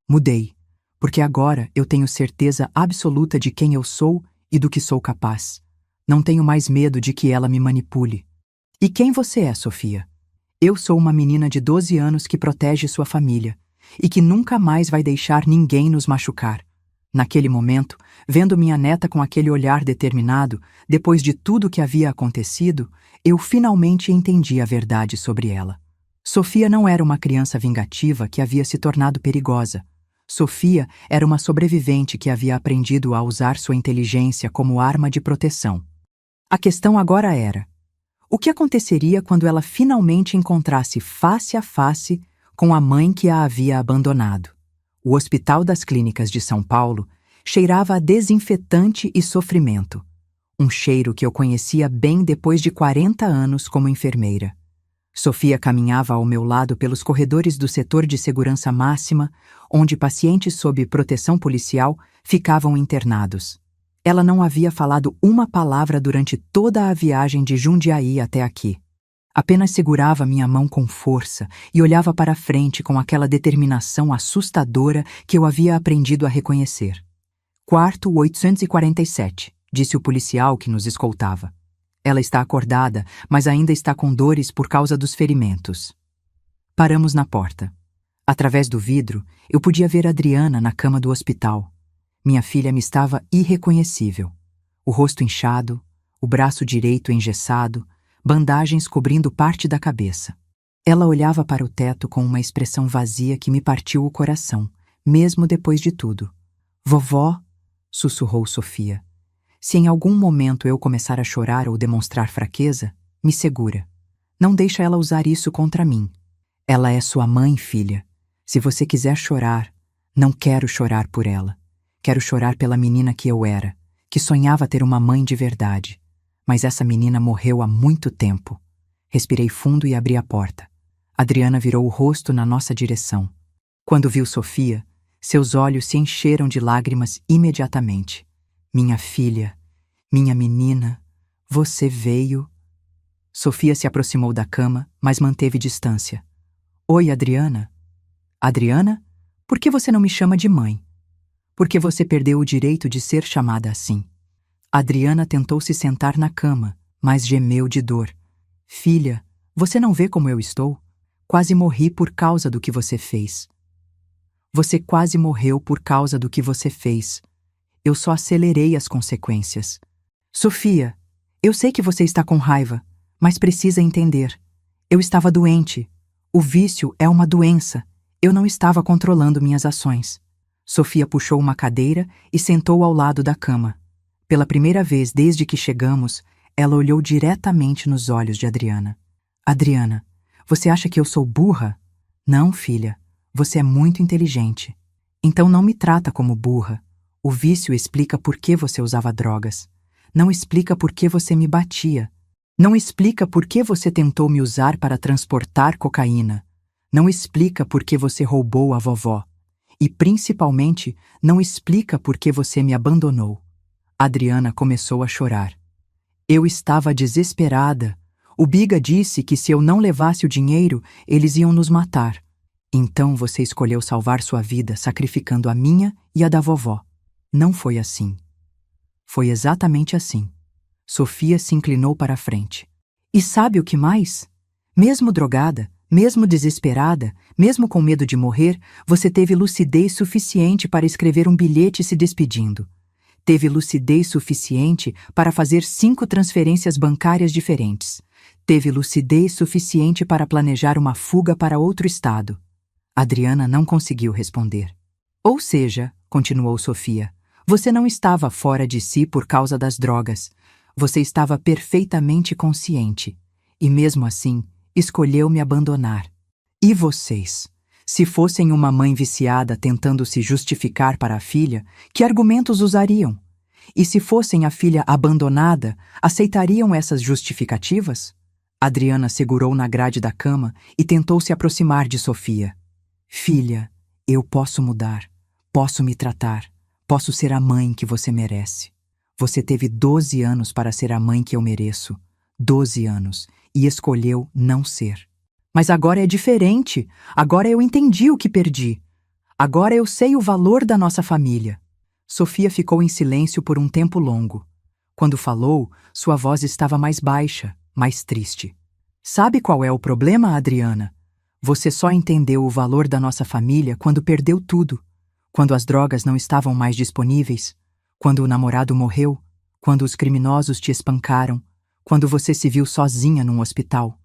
Mudei, porque agora eu tenho certeza absoluta de quem eu sou e do que sou capaz. Não tenho mais medo de que ela me manipule. E quem você é, Sofia? Eu sou uma menina de 12 anos que protege sua família e que nunca mais vai deixar ninguém nos machucar. Naquele momento, vendo minha neta com aquele olhar determinado, depois de tudo que havia acontecido, eu finalmente entendi a verdade sobre ela. Sofia não era uma criança vingativa que havia se tornado perigosa. Sofia era uma sobrevivente que havia aprendido a usar sua inteligência como arma de proteção. A questão agora era: o que aconteceria quando ela finalmente encontrasse face a face com a mãe que a havia abandonado? O Hospital das Clínicas de São Paulo cheirava a desinfetante e sofrimento. Um cheiro que eu conhecia bem depois de 40 anos como enfermeira. Sofia caminhava ao meu lado pelos corredores do setor de segurança máxima, onde pacientes sob proteção policial ficavam internados. Ela não havia falado uma palavra durante toda a viagem de Jundiaí até aqui. Apenas segurava minha mão com força e olhava para frente com aquela determinação assustadora que eu havia aprendido a reconhecer. Quarto 847, disse o policial que nos escoltava. Ela está acordada, mas ainda está com dores por causa dos ferimentos. Paramos na porta. Através do vidro, eu podia ver Adriana na cama do hospital. Minha filha me estava irreconhecível. O rosto inchado, o braço direito engessado, bandagens cobrindo parte da cabeça. Ela olhava para o teto com uma expressão vazia que me partiu o coração, mesmo depois de tudo. Vovó, sussurrou Sofia. Se em algum momento eu começar a chorar ou demonstrar fraqueza, me segura. Não deixa ela usar isso contra mim. Ela é sua mãe, filha. Se você quiser chorar, não quero chorar por ela. Quero chorar pela menina que eu era, que sonhava ter uma mãe de verdade. Mas essa menina morreu há muito tempo. Respirei fundo e abri a porta. Adriana virou o rosto na nossa direção. Quando viu Sofia, seus olhos se encheram de lágrimas imediatamente. Minha filha, minha menina, você veio... Sofia se aproximou da cama, mas manteve distância. Oi, Adriana. Adriana? Por que você não me chama de mãe? Porque você perdeu o direito de ser chamada assim. Adriana tentou se sentar na cama, mas gemeu de dor. Filha, você não vê como eu estou? Quase morri por causa do que você fez. Você quase morreu por causa do que você fez. Eu só acelerei as consequências. Sofia, eu sei que você está com raiva, mas precisa entender. Eu estava doente. O vício é uma doença. Eu não estava controlando minhas ações. Sofia puxou uma cadeira e sentou ao lado da cama. Pela primeira vez desde que chegamos, ela olhou diretamente nos olhos de Adriana. Adriana, você acha que eu sou burra? Não, filha. Você é muito inteligente. Então não me trata como burra. O vício explica por que você usava drogas. Não explica por que você me batia. Não explica por que você tentou me usar para transportar cocaína. Não explica por que você roubou a vovó. E, principalmente, não explica por que você me abandonou. Adriana começou a chorar. Eu estava desesperada. O Biga disse que se eu não levasse o dinheiro, eles iam nos matar. Então você escolheu salvar sua vida sacrificando a minha e a da vovó. Não foi assim. Foi exatamente assim. Sofia se inclinou para a frente. E sabe o que mais? Mesmo drogada, mesmo desesperada, mesmo com medo de morrer, você teve lucidez suficiente para escrever um bilhete se despedindo. Teve lucidez suficiente para fazer 5 transferências bancárias diferentes. Teve lucidez suficiente para planejar uma fuga para outro estado. Adriana não conseguiu responder. Ou seja, continuou Sofia, você não estava fora de si por causa das drogas. Você estava perfeitamente consciente. E mesmo assim, escolheu me abandonar. E vocês? Se fossem uma mãe viciada tentando se justificar para a filha, que argumentos usariam? E se fossem a filha abandonada, aceitariam essas justificativas? Adriana segurou na grade da cama e tentou se aproximar de Sofia. Filha, eu posso mudar, posso me tratar, posso ser a mãe que você merece. Você teve 12 anos para ser a mãe que eu mereço. 12 anos. E escolheu não ser. Mas agora é diferente. Agora eu entendi o que perdi. Agora eu sei o valor da nossa família. Sofia ficou em silêncio por um tempo longo. Quando falou, sua voz estava mais baixa, mais triste. Sabe qual é o problema, Adriana? Você só entendeu o valor da nossa família quando perdeu tudo. Quando as drogas não estavam mais disponíveis. Quando o namorado morreu. Quando os criminosos te espancaram. Quando você se viu sozinha num hospital.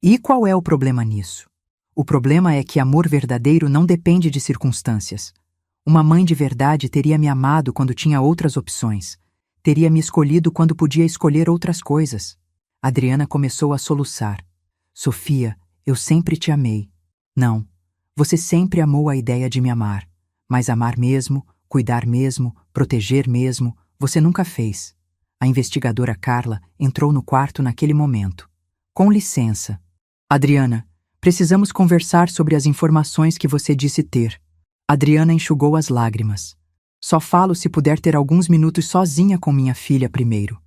E qual é o problema nisso? O problema é que amor verdadeiro não depende de circunstâncias. Uma mãe de verdade teria me amado quando tinha outras opções. Teria me escolhido quando podia escolher outras coisas. Adriana começou a soluçar. Sofia, eu sempre te amei. Não, você sempre amou a ideia de me amar. Mas amar mesmo, cuidar mesmo, proteger mesmo, você nunca fez. A investigadora Carla entrou no quarto naquele momento. Com licença. Adriana, precisamos conversar sobre as informações que você disse ter. Adriana enxugou as lágrimas. Só falo se puder ter alguns minutos sozinha com minha filha primeiro.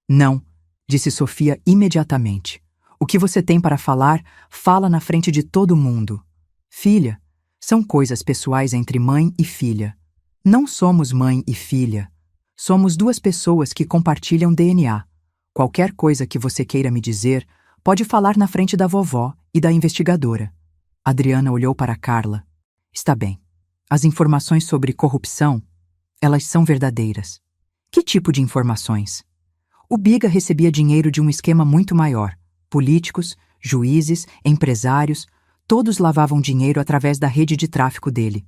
Não, disse Sofia imediatamente. O que você tem para falar, fala na frente de todo mundo. Filha, são coisas pessoais entre mãe e filha. Não somos mãe e filha. Somos 2 pessoas que compartilham DNA. Qualquer coisa que você queira me dizer, pode falar na frente da vovó e da investigadora. Adriana olhou para Carla. Está bem. As informações sobre corrupção, elas são verdadeiras. Que tipo de informações? O Biga recebia dinheiro de um esquema muito maior. Políticos, juízes, empresários, todos lavavam dinheiro através da rede de tráfico dele.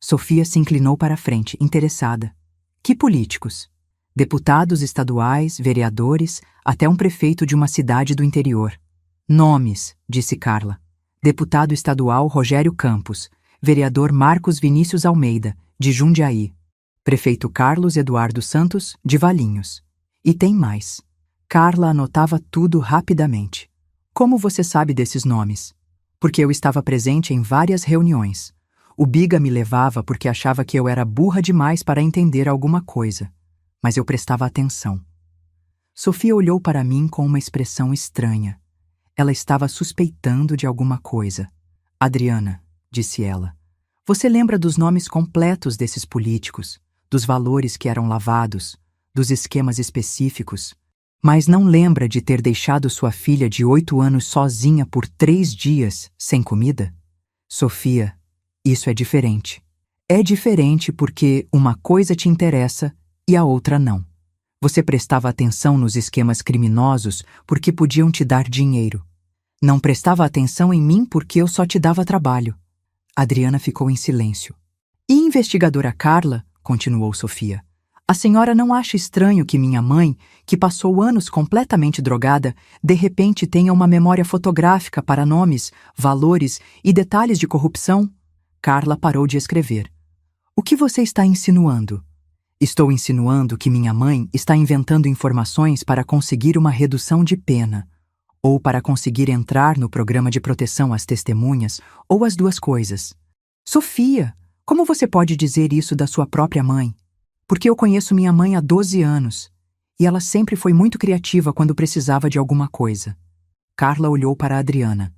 Sofia se inclinou para a frente, interessada. Que políticos? Deputados estaduais, vereadores, até um prefeito de uma cidade do interior. Nomes, disse Carla. Deputado estadual Rogério Campos, vereador Marcos Vinícius Almeida, de Jundiaí. Prefeito Carlos Eduardo Santos, de Valinhos. E tem mais. Carla anotava tudo rapidamente. Como você sabe desses nomes? Porque eu estava presente em várias reuniões. O Biga me levava porque achava que eu era burra demais para entender alguma coisa. Mas eu prestava atenção. Sofia olhou para mim com uma expressão estranha. Ela estava suspeitando de alguma coisa. Adriana, disse ela, você lembra dos nomes completos desses políticos, dos valores que eram lavados, dos esquemas específicos, Mas não lembra de ter deixado sua filha de 8 anos sozinha por 3 dias, sem comida? Sofia, isso é diferente. É diferente porque uma coisa te interessa e a outra não. Você prestava atenção nos esquemas criminosos porque podiam te dar dinheiro. Não prestava atenção em mim porque eu só te dava trabalho. Adriana ficou em silêncio. E investigadora Carla, continuou Sofia, a senhora não acha estranho que minha mãe, que passou anos completamente drogada, de repente tenha uma memória fotográfica para nomes, valores e detalhes de corrupção? Carla parou de escrever. O que você está insinuando? Estou insinuando que minha mãe está inventando informações para conseguir uma redução de pena, ou para conseguir entrar no programa de proteção às testemunhas, ou as duas coisas. Sofia, como você pode dizer isso da sua própria mãe? Porque eu conheço minha mãe há 12 anos, e ela sempre foi muito criativa quando precisava de alguma coisa. Carla olhou para Adriana.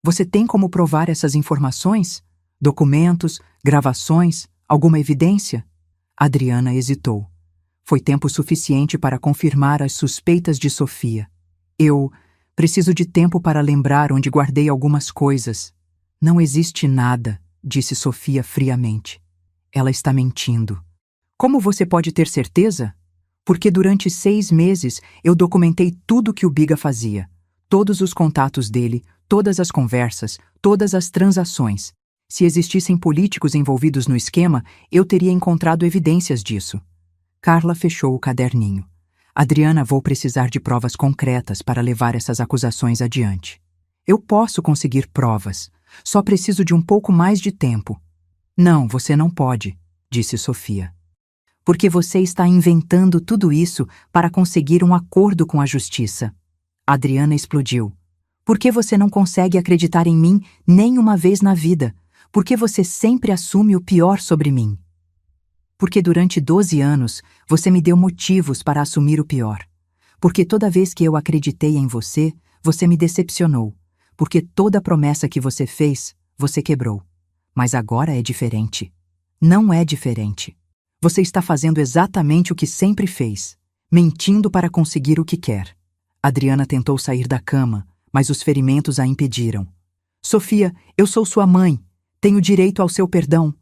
Você tem como provar essas informações? Documentos, gravações, alguma evidência? Adriana hesitou. Foi tempo suficiente para confirmar as suspeitas de Sofia. Eu preciso de tempo para lembrar onde guardei algumas coisas. Não existe nada, disse Sofia friamente. Ela está mentindo. Como você pode ter certeza? Porque durante 6 meses eu documentei tudo que o Biga fazia. Todos os contatos dele, todas as conversas, todas as transações. Se existissem políticos envolvidos no esquema, eu teria encontrado evidências disso. Carla fechou o caderninho. Adriana, vou precisar de provas concretas para levar essas acusações adiante. Eu posso conseguir provas. Só preciso de um pouco mais de tempo. Não, você não pode, disse Sofia. Porque você está inventando tudo isso para conseguir um acordo com a justiça. Adriana explodiu. Por que você não consegue acreditar em mim nem uma vez na vida? Por que você sempre assume o pior sobre mim? Porque durante 12 anos você me deu motivos para assumir o pior. Porque toda vez que eu acreditei em você, você me decepcionou. Porque toda promessa que você fez, você quebrou. Mas agora é diferente. Não é diferente. Você está fazendo exatamente o que sempre fez, mentindo para conseguir o que quer. Adriana tentou sair da cama, mas os ferimentos a impediram. Sofia, eu sou sua mãe. Tenho direito ao seu perdão.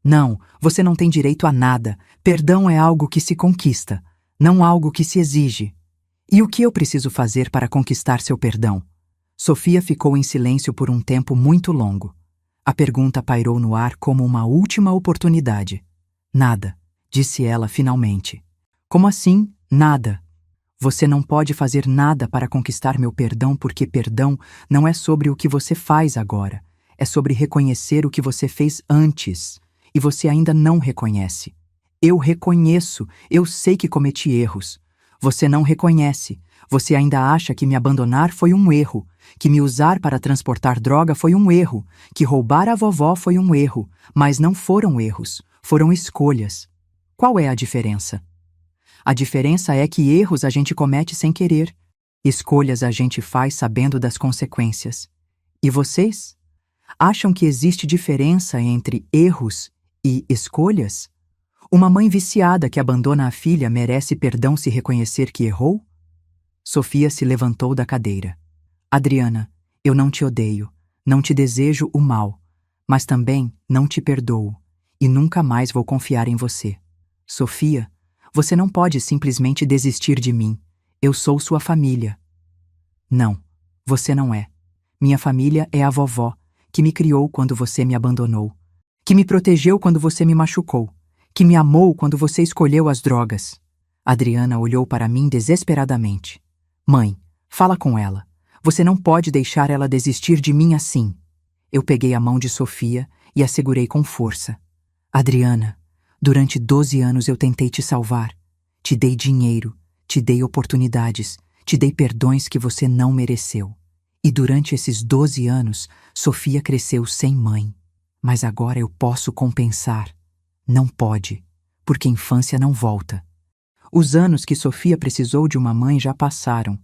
Não, você não tem direito a nada. Perdão é algo que se conquista, não algo que se exige. E o que eu preciso fazer para conquistar seu perdão? Sofia ficou em silêncio por um tempo muito longo. A pergunta pairou no ar como uma última oportunidade. Nada, disse ela finalmente. Como assim, nada? Você não pode fazer nada para conquistar meu perdão porque perdão não é sobre o que você faz agora. É sobre reconhecer o que você fez antes. E você ainda não reconhece. Eu reconheço, eu sei que cometi erros. Você não reconhece. Você ainda acha que me abandonar foi um erro, que me usar para transportar droga foi um erro, que roubar a vovó foi um erro, mas não foram erros, foram escolhas. Qual é a diferença? A diferença é que erros a gente comete sem querer, escolhas a gente faz sabendo das consequências. E vocês? Acham que existe diferença entre erros e escolhas? Uma mãe viciada que abandona a filha merece perdão se reconhecer que errou? Sofia se levantou da cadeira. Adriana, eu não te odeio, não te desejo o mal, mas também não te perdoo e nunca mais vou confiar em você. Sofia, você não pode simplesmente desistir de mim. Eu sou sua família. Não, você não é. Minha família é a vovó, que me criou quando você me abandonou, que me protegeu quando você me machucou, que me amou quando você escolheu as drogas. Adriana olhou para mim desesperadamente. Mãe, fala com ela. Você não pode deixar ela desistir de mim assim. Eu peguei a mão de Sofia e a segurei com força. Adriana, durante 12 anos eu tentei te salvar. Te dei dinheiro, te dei oportunidades, te dei perdões que você não mereceu. E durante esses 12 anos, Sofia cresceu sem mãe. Mas agora eu posso compensar. Não pode, porque infância não volta. Os anos que Sofia precisou de uma mãe já passaram.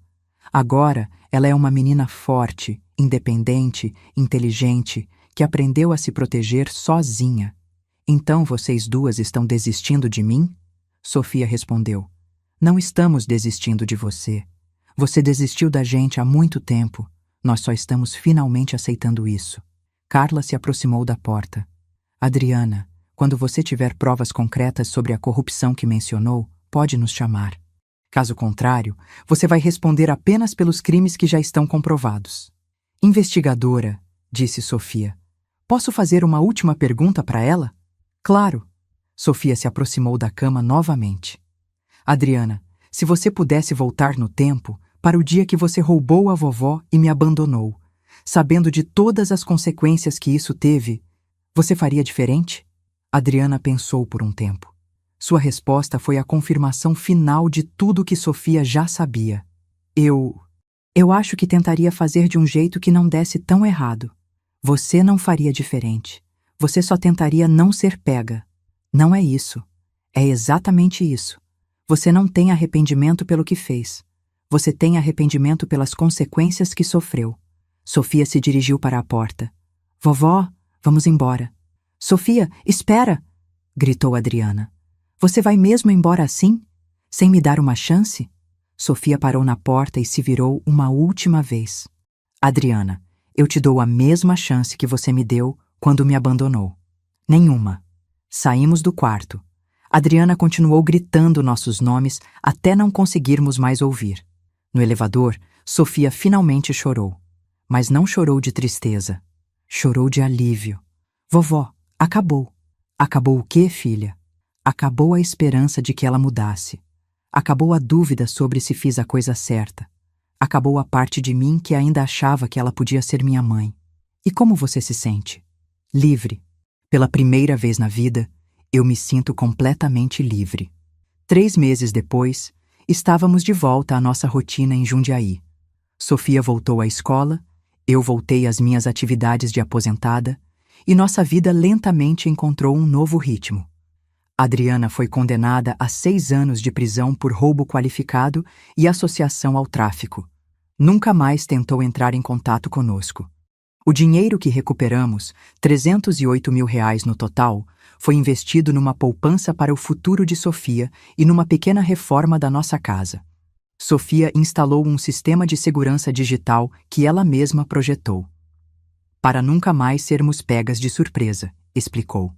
Agora ela é uma menina forte, independente, inteligente, que aprendeu a se proteger sozinha. Então vocês duas estão desistindo de mim? Sofia respondeu. Não estamos desistindo de você. Você desistiu da gente há muito tempo. Nós só estamos finalmente aceitando isso. Carla se aproximou da porta. Adriana, quando você tiver provas concretas sobre a corrupção que mencionou, pode nos chamar. Caso contrário, você vai responder apenas pelos crimes que já estão comprovados. Investigadora, disse Sofia. Posso fazer uma última pergunta para ela? Claro. Sofia se aproximou da cama novamente. Adriana, se você pudesse voltar no tempo, para o dia que você roubou a vovó e me abandonou, sabendo de todas as consequências que isso teve, você faria diferente? Adriana pensou por um tempo. Sua resposta foi a confirmação final de tudo que Sofia já sabia. Eu acho que tentaria fazer de um jeito que não desse tão errado. Você não faria diferente. Você só tentaria não ser pega. Não é isso. É exatamente isso. Você não tem arrependimento pelo que fez. Você tem arrependimento pelas consequências que sofreu. Sofia se dirigiu para a porta. Vovó, vamos embora. Sofia, espera! Gritou Adriana. Você vai mesmo embora assim? Sem me dar uma chance? Sofia parou na porta e se virou uma última vez. Adriana, eu te dou a mesma chance que você me deu quando me abandonou. Nenhuma. Saímos do quarto. Adriana continuou gritando nossos nomes até não conseguirmos mais ouvir. No elevador, Sofia finalmente chorou. Mas não chorou de tristeza. Chorou de alívio. Vovó, acabou. Acabou o quê, filha? Acabou a esperança de que ela mudasse. Acabou a dúvida sobre se fiz a coisa certa. Acabou a parte de mim que ainda achava que ela podia ser minha mãe. E como você se sente? Livre. Pela primeira vez na vida, eu me sinto completamente livre. 3 meses depois, estávamos de volta à nossa rotina em Jundiaí. Sofia voltou à escola, eu voltei às minhas atividades de aposentada e nossa vida lentamente encontrou um novo ritmo. Adriana foi condenada a 6 anos de prisão por roubo qualificado e associação ao tráfico. Nunca mais tentou entrar em contato conosco. O dinheiro que recuperamos, R$ 308 mil no total, foi investido numa poupança para o futuro de Sofia e numa pequena reforma da nossa casa. Sofia instalou um sistema de segurança digital que ela mesma projetou. Para nunca mais sermos pegas de surpresa, explicou.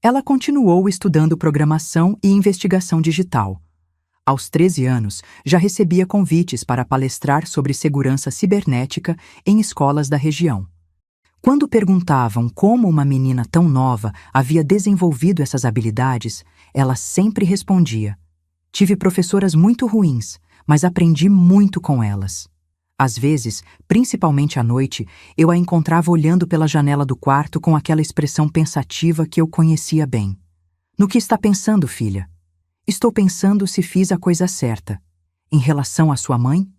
Ela continuou estudando programação e investigação digital. Aos 13 anos, já recebia convites para palestrar sobre segurança cibernética em escolas da região. Quando perguntavam como uma menina tão nova havia desenvolvido essas habilidades, ela sempre respondia: tive professoras muito ruins, mas aprendi muito com elas. Às vezes, principalmente à noite, eu a encontrava olhando pela janela do quarto com aquela expressão pensativa que eu conhecia bem. No que está pensando, filha? Estou pensando se fiz a coisa certa. Em relação à sua mãe?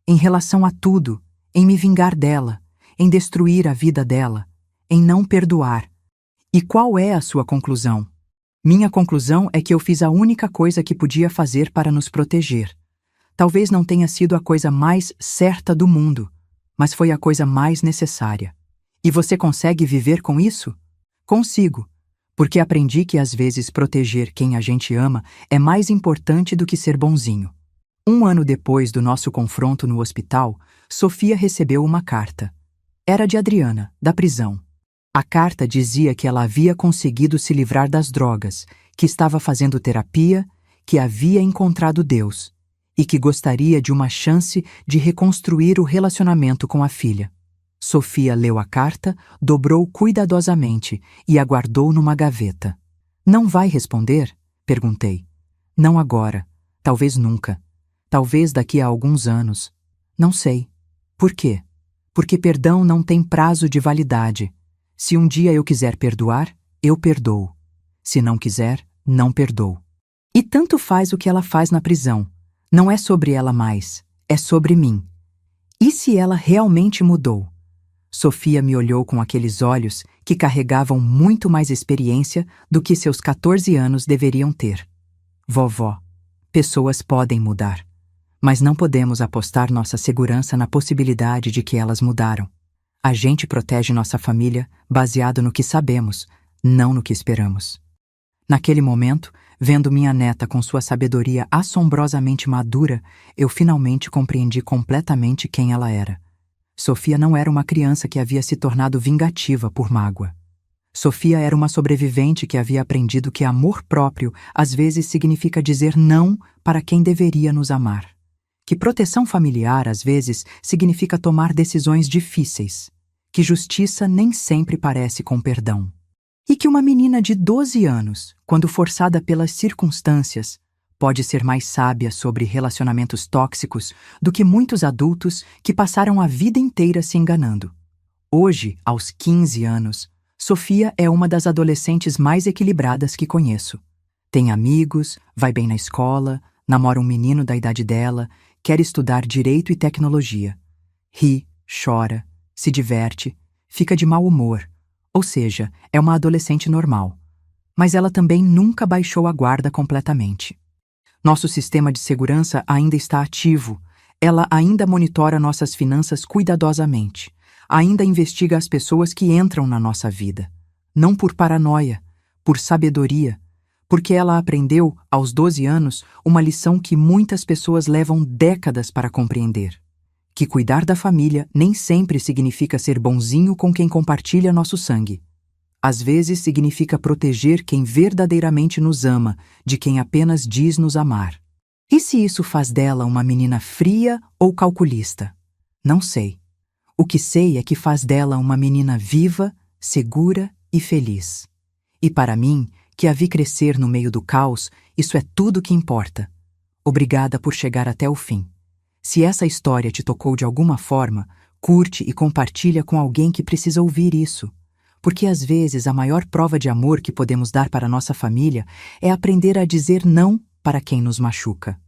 Em relação a tudo. Em me vingar dela. Em destruir a vida dela, em não perdoar. E qual é a sua conclusão? Minha conclusão é que eu fiz a única coisa que podia fazer para nos proteger. Talvez não tenha sido a coisa mais certa do mundo, mas foi a coisa mais necessária. E você consegue viver com isso? Consigo, porque aprendi que às vezes proteger quem a gente ama é mais importante do que ser bonzinho. 1 ano depois do nosso confronto no hospital, Sofia recebeu uma carta. Era de Adriana, da prisão. A carta dizia que ela havia conseguido se livrar das drogas, que estava fazendo terapia, que havia encontrado Deus e que gostaria de uma chance de reconstruir o relacionamento com a filha. Sofia leu a carta, dobrou cuidadosamente e a guardou numa gaveta. Não vai responder? Perguntei. Não agora. Talvez nunca. Talvez daqui a alguns anos. Não sei. Por quê? Porque perdão não tem prazo de validade. Se um dia eu quiser perdoar, eu perdoo. Se não quiser, não perdoo. E tanto faz o que ela faz na prisão. Não é sobre ela mais, é sobre mim. E se ela realmente mudou? Sofia me olhou com aqueles olhos que carregavam muito mais experiência do que seus 14 anos deveriam ter. Vovó, pessoas podem mudar. Mas não podemos apostar nossa segurança na possibilidade de que elas mudaram. A gente protege nossa família baseado no que sabemos, não no que esperamos. Naquele momento, Vendo minha neta com sua sabedoria assombrosamente madura, eu finalmente compreendi completamente quem ela era. Sofia não era uma criança que havia se tornado vingativa por mágoa. Sofia era uma sobrevivente que havia aprendido que amor próprio às vezes significa dizer não para quem deveria nos amar. Que proteção familiar às vezes significa tomar decisões difíceis. Que justiça nem sempre parece com perdão. E que uma menina de 12 anos, quando forçada pelas circunstâncias, pode ser mais sábia sobre relacionamentos tóxicos do que muitos adultos que passaram a vida inteira se enganando. Hoje, aos 15 anos, Sofia é uma das adolescentes mais equilibradas que conheço. Tem amigos, vai bem na escola, namora um menino da idade dela, quer estudar direito e tecnologia. Ri, chora, se diverte, fica de mau humor. Ou seja, é uma adolescente normal. Mas ela também nunca baixou a guarda completamente. Nosso sistema de segurança ainda está ativo. Ela ainda monitora nossas finanças cuidadosamente. Ainda investiga as pessoas que entram na nossa vida. Não por paranoia, por sabedoria. Porque ela aprendeu, aos 12 anos, uma lição que muitas pessoas levam décadas para compreender. Que cuidar da família nem sempre significa ser bonzinho com quem compartilha nosso sangue. Às vezes significa proteger quem verdadeiramente nos ama, de quem apenas diz nos amar. E se isso faz dela uma menina fria ou calculista? Não sei. O que sei é que faz dela uma menina viva, segura e feliz. E para mim, que a vi crescer no meio do caos, isso é tudo que importa. Obrigada por chegar até o fim. Se essa história te tocou de alguma forma, curte e compartilha com alguém que precisa ouvir isso. Porque às vezes a maior prova de amor que podemos dar para nossa família é aprender a dizer não para quem nos machuca.